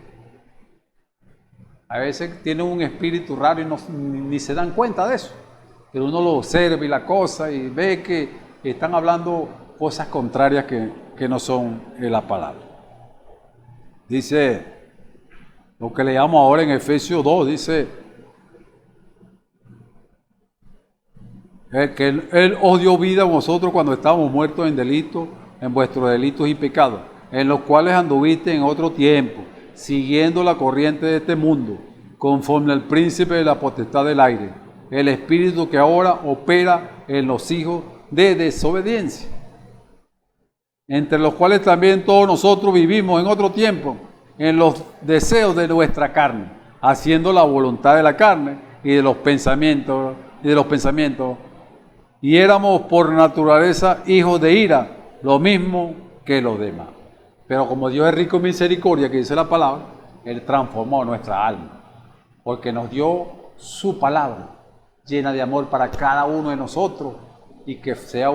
a veces tiene un espíritu raro y ni se dan cuenta de eso. Pero uno lo observa y la cosa y ve que están hablando cosas contrarias que no son en la palabra. Dice, lo que leamos ahora en Efesios 2, dice que Él os dio vida a vosotros cuando estábamos muertos en delitos, en vuestros delitos y pecados, en los cuales anduviste en otro tiempo, siguiendo la corriente de este mundo, conforme al príncipe de la potestad del aire, el espíritu que ahora opera en los hijos de desobediencia, entre los cuales también todos nosotros vivimos en otro tiempo, en los deseos de nuestra carne, haciendo la voluntad de la carne y de los pensamientos, y éramos por naturaleza hijos de ira, lo mismo que los demás. Pero como Dios es rico en misericordia, que dice la palabra, Él transformó nuestra alma, porque nos dio su palabra, llena de amor para cada uno de nosotros, y que sea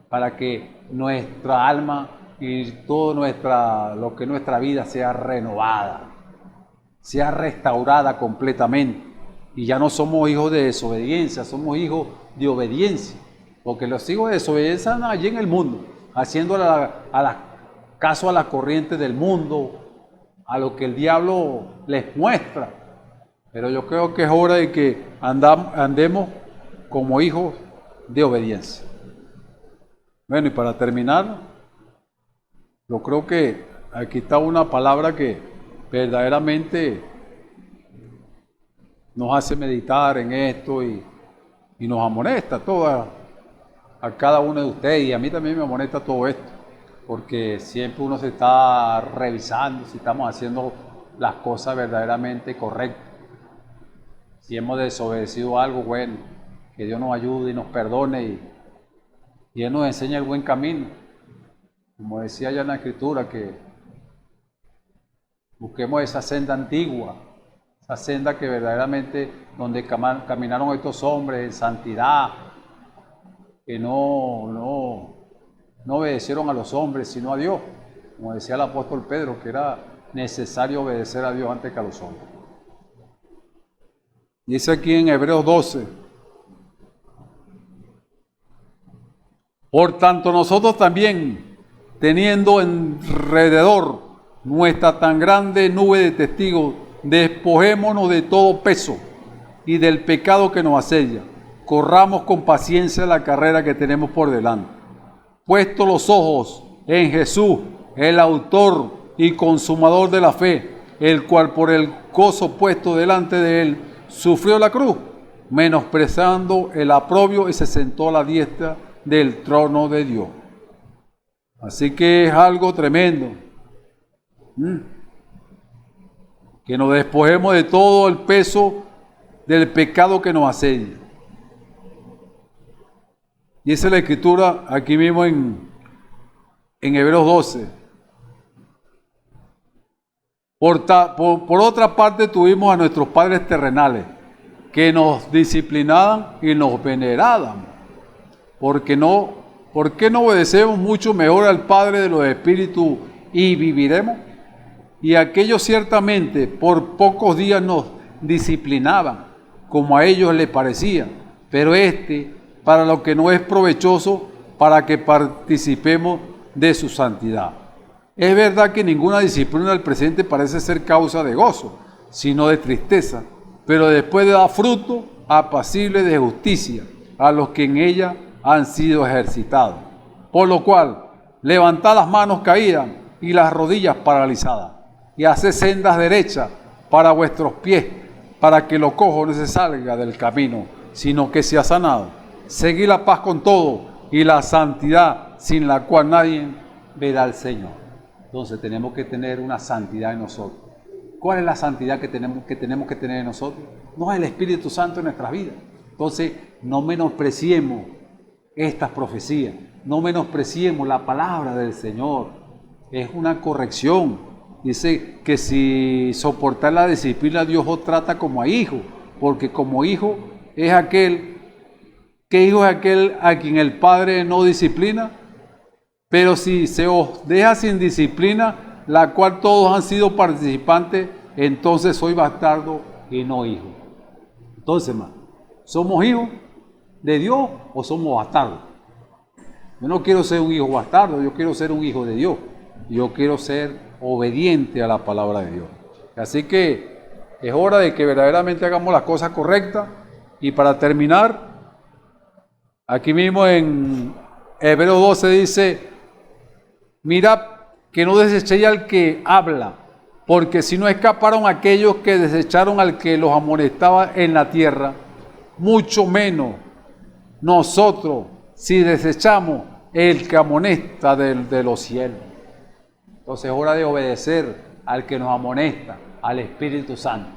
para que nuestra alma y todo lo que nuestra vida sea renovada, sea restaurada completamente. Y ya no somos hijos de desobediencia, somos hijos de obediencia, porque los hijos de desobediencia están allí en el mundo, haciendo caso a la corriente del mundo, a lo que el diablo les muestra. Pero yo creo que es hora de que andemos como hijos de obediencia. Bueno, y para terminar, yo creo que aquí está una palabra que verdaderamente nos hace meditar en esto y nos amonesta a cada uno de ustedes, y a mí también me amonesta todo esto, porque siempre uno se está revisando si estamos haciendo las cosas verdaderamente correctas. Si hemos desobedecido algo, bueno, que Dios nos ayude y nos perdone y Él nos enseña el buen camino. Como decía ya en la Escritura, que busquemos esa senda antigua, esa senda que verdaderamente donde caminaron estos hombres en santidad, que no obedecieron a los hombres, sino a Dios. Como decía el apóstol Pedro, que era necesario obedecer a Dios antes que a los hombres. Dice aquí en Hebreos 12, por tanto nosotros también, teniendo alrededor nuestra tan grande nube de testigos, despojémonos de todo peso y del pecado que nos asedia, corramos con paciencia la carrera que tenemos por delante, puestos los ojos en Jesús, el autor y consumador de la fe, el cual por el gozo puesto delante de Él sufrió la cruz, menospreciando el oprobio, y se sentó a la diestra del trono de Dios. Así que es algo tremendo. Que nos despojemos de todo el peso del pecado que nos asedia. Y esa es la Escritura aquí mismo en Hebreos 12. Por otra parte tuvimos a nuestros padres terrenales, que nos disciplinaban y nos veneraban, porque no ¿Por qué no obedecemos mucho mejor al Padre de los Espíritus y viviremos? Y aquellos ciertamente por pocos días nos disciplinaban, como a ellos les parecía, pero para lo que no es provechoso, para que participemos de su santidad. Es verdad que ninguna disciplina del presente parece ser causa de gozo, sino de tristeza, pero después da fruto apacible de justicia a los que en ella han sido ejercitados. Por lo cual, levantad las manos caídas y las rodillas paralizadas, y haced sendas derechas para vuestros pies, para que lo cojo no se salga del camino, sino que sea sanado. Seguid la paz con todo y la santidad, sin la cual nadie verá al Señor. Entonces tenemos que tener una santidad en nosotros. ¿Cuál es la santidad que tenemos que tener en nosotros? No es el Espíritu Santo en nuestras vidas. Entonces no menospreciemos estas profecías, no menospreciemos la palabra del Señor. Es una corrección. Dice que si soportar la disciplina, Dios os trata como a hijo, porque como hijo es aquel, ¿qué hijo es aquel a quien el Padre no disciplina? Pero si se os deja sin disciplina, la cual todos han sido participantes, entonces soy bastardo y no hijo. Entonces, hermano, ¿somos hijos de Dios o somos bastardos? Yo no quiero ser un hijo bastardo, yo quiero ser un hijo de Dios. Yo quiero ser obediente a la palabra de Dios. Así que es hora de que verdaderamente hagamos las cosas correctas. Y para terminar, aquí mismo en Hebreos 12 dice: mirad que no desechéis al que habla, porque si no escaparon aquellos que desecharon al que los amonestaba en la tierra, mucho menos nosotros si desechamos el que amonesta de los cielos. Entonces es hora de obedecer al que nos amonesta, al Espíritu Santo.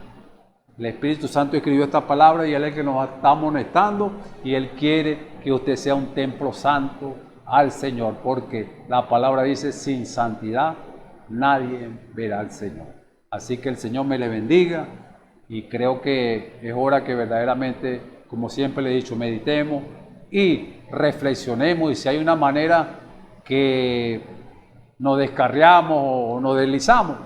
El Espíritu Santo escribió esta palabra y Él es el que nos está amonestando, y Él quiere que usted sea un templo santo al Señor, porque la palabra dice: sin santidad nadie verá al Señor. Así que el Señor me le bendiga, y creo que es hora que verdaderamente, como siempre le he dicho, meditemos y reflexionemos, y si hay una manera que nos descarriamos o nos deslizamos,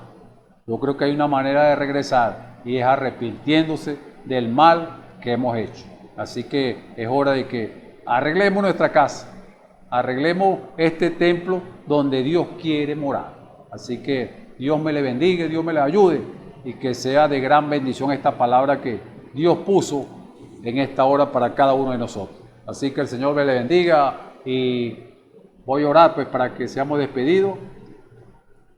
yo creo que hay una manera de regresar, y es arrepintiéndose del mal que hemos hecho. Así que es hora de que arreglemos nuestra casa, arreglemos este templo donde Dios quiere morar. Así que Dios me le bendiga, Dios me le ayude, y que sea de gran bendición esta palabra que Dios puso en esta hora para cada uno de nosotros. Así que el Señor me le bendiga, y voy a orar pues para que seamos despedidos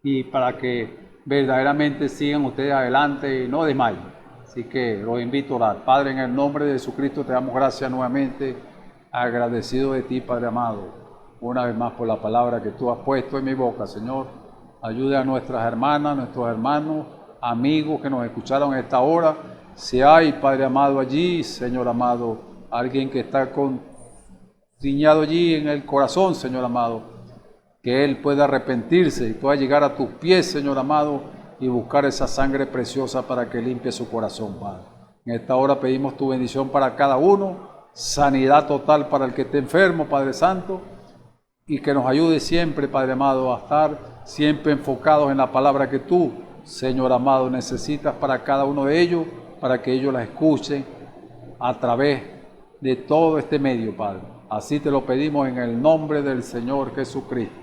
y para que verdaderamente sigan ustedes adelante y no desmayen. Así que los invito a orar. Padre, en el nombre de Jesucristo te damos gracias nuevamente, agradecido de ti, Padre amado, una vez más por la palabra que tú has puesto en mi boca, Señor. Ayude a nuestras hermanas, nuestros hermanos, amigos que nos escucharon a esta hora. Si hay, Padre amado, allí, Señor amado, alguien que está ciñado allí en el corazón, Señor amado, que él pueda arrepentirse y pueda llegar a tus pies, Señor amado, y buscar esa sangre preciosa para que limpie su corazón, Padre. En esta hora pedimos tu bendición para cada uno, sanidad total para el que esté enfermo, Padre Santo, y que nos ayude siempre, Padre amado, a estar siempre enfocados en la palabra que tú, Señor amado, necesitas para cada uno de ellos, para que ellos la escuchen a través de todo este medio, Padre. Así te lo pedimos en el nombre del Señor Jesucristo.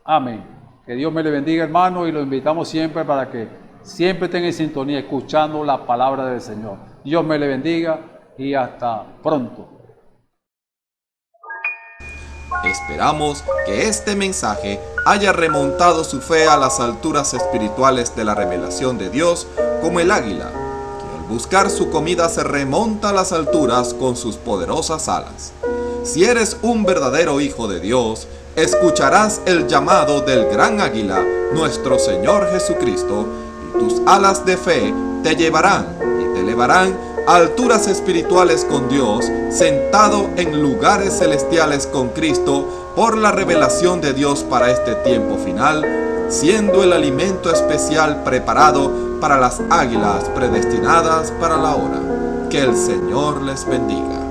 Amén. Que Dios me le bendiga, hermano, y lo invitamos siempre para que siempre estén en sintonía escuchando la palabra del Señor. Dios me le bendiga y hasta pronto. Esperamos que este mensaje haya remontado su fe a las alturas espirituales de la revelación de Dios, como el águila, que al buscar su comida se remonta a las alturas con sus poderosas alas. Si eres un verdadero hijo de Dios, escucharás el llamado del gran águila, nuestro Señor Jesucristo, y tus alas de fe te llevarán y te elevarán a alturas espirituales con Dios, sentado en lugares celestiales con Cristo, por la revelación de Dios para este tiempo final, siendo el alimento especial preparado para las águilas predestinadas para la hora. Que el Señor les bendiga.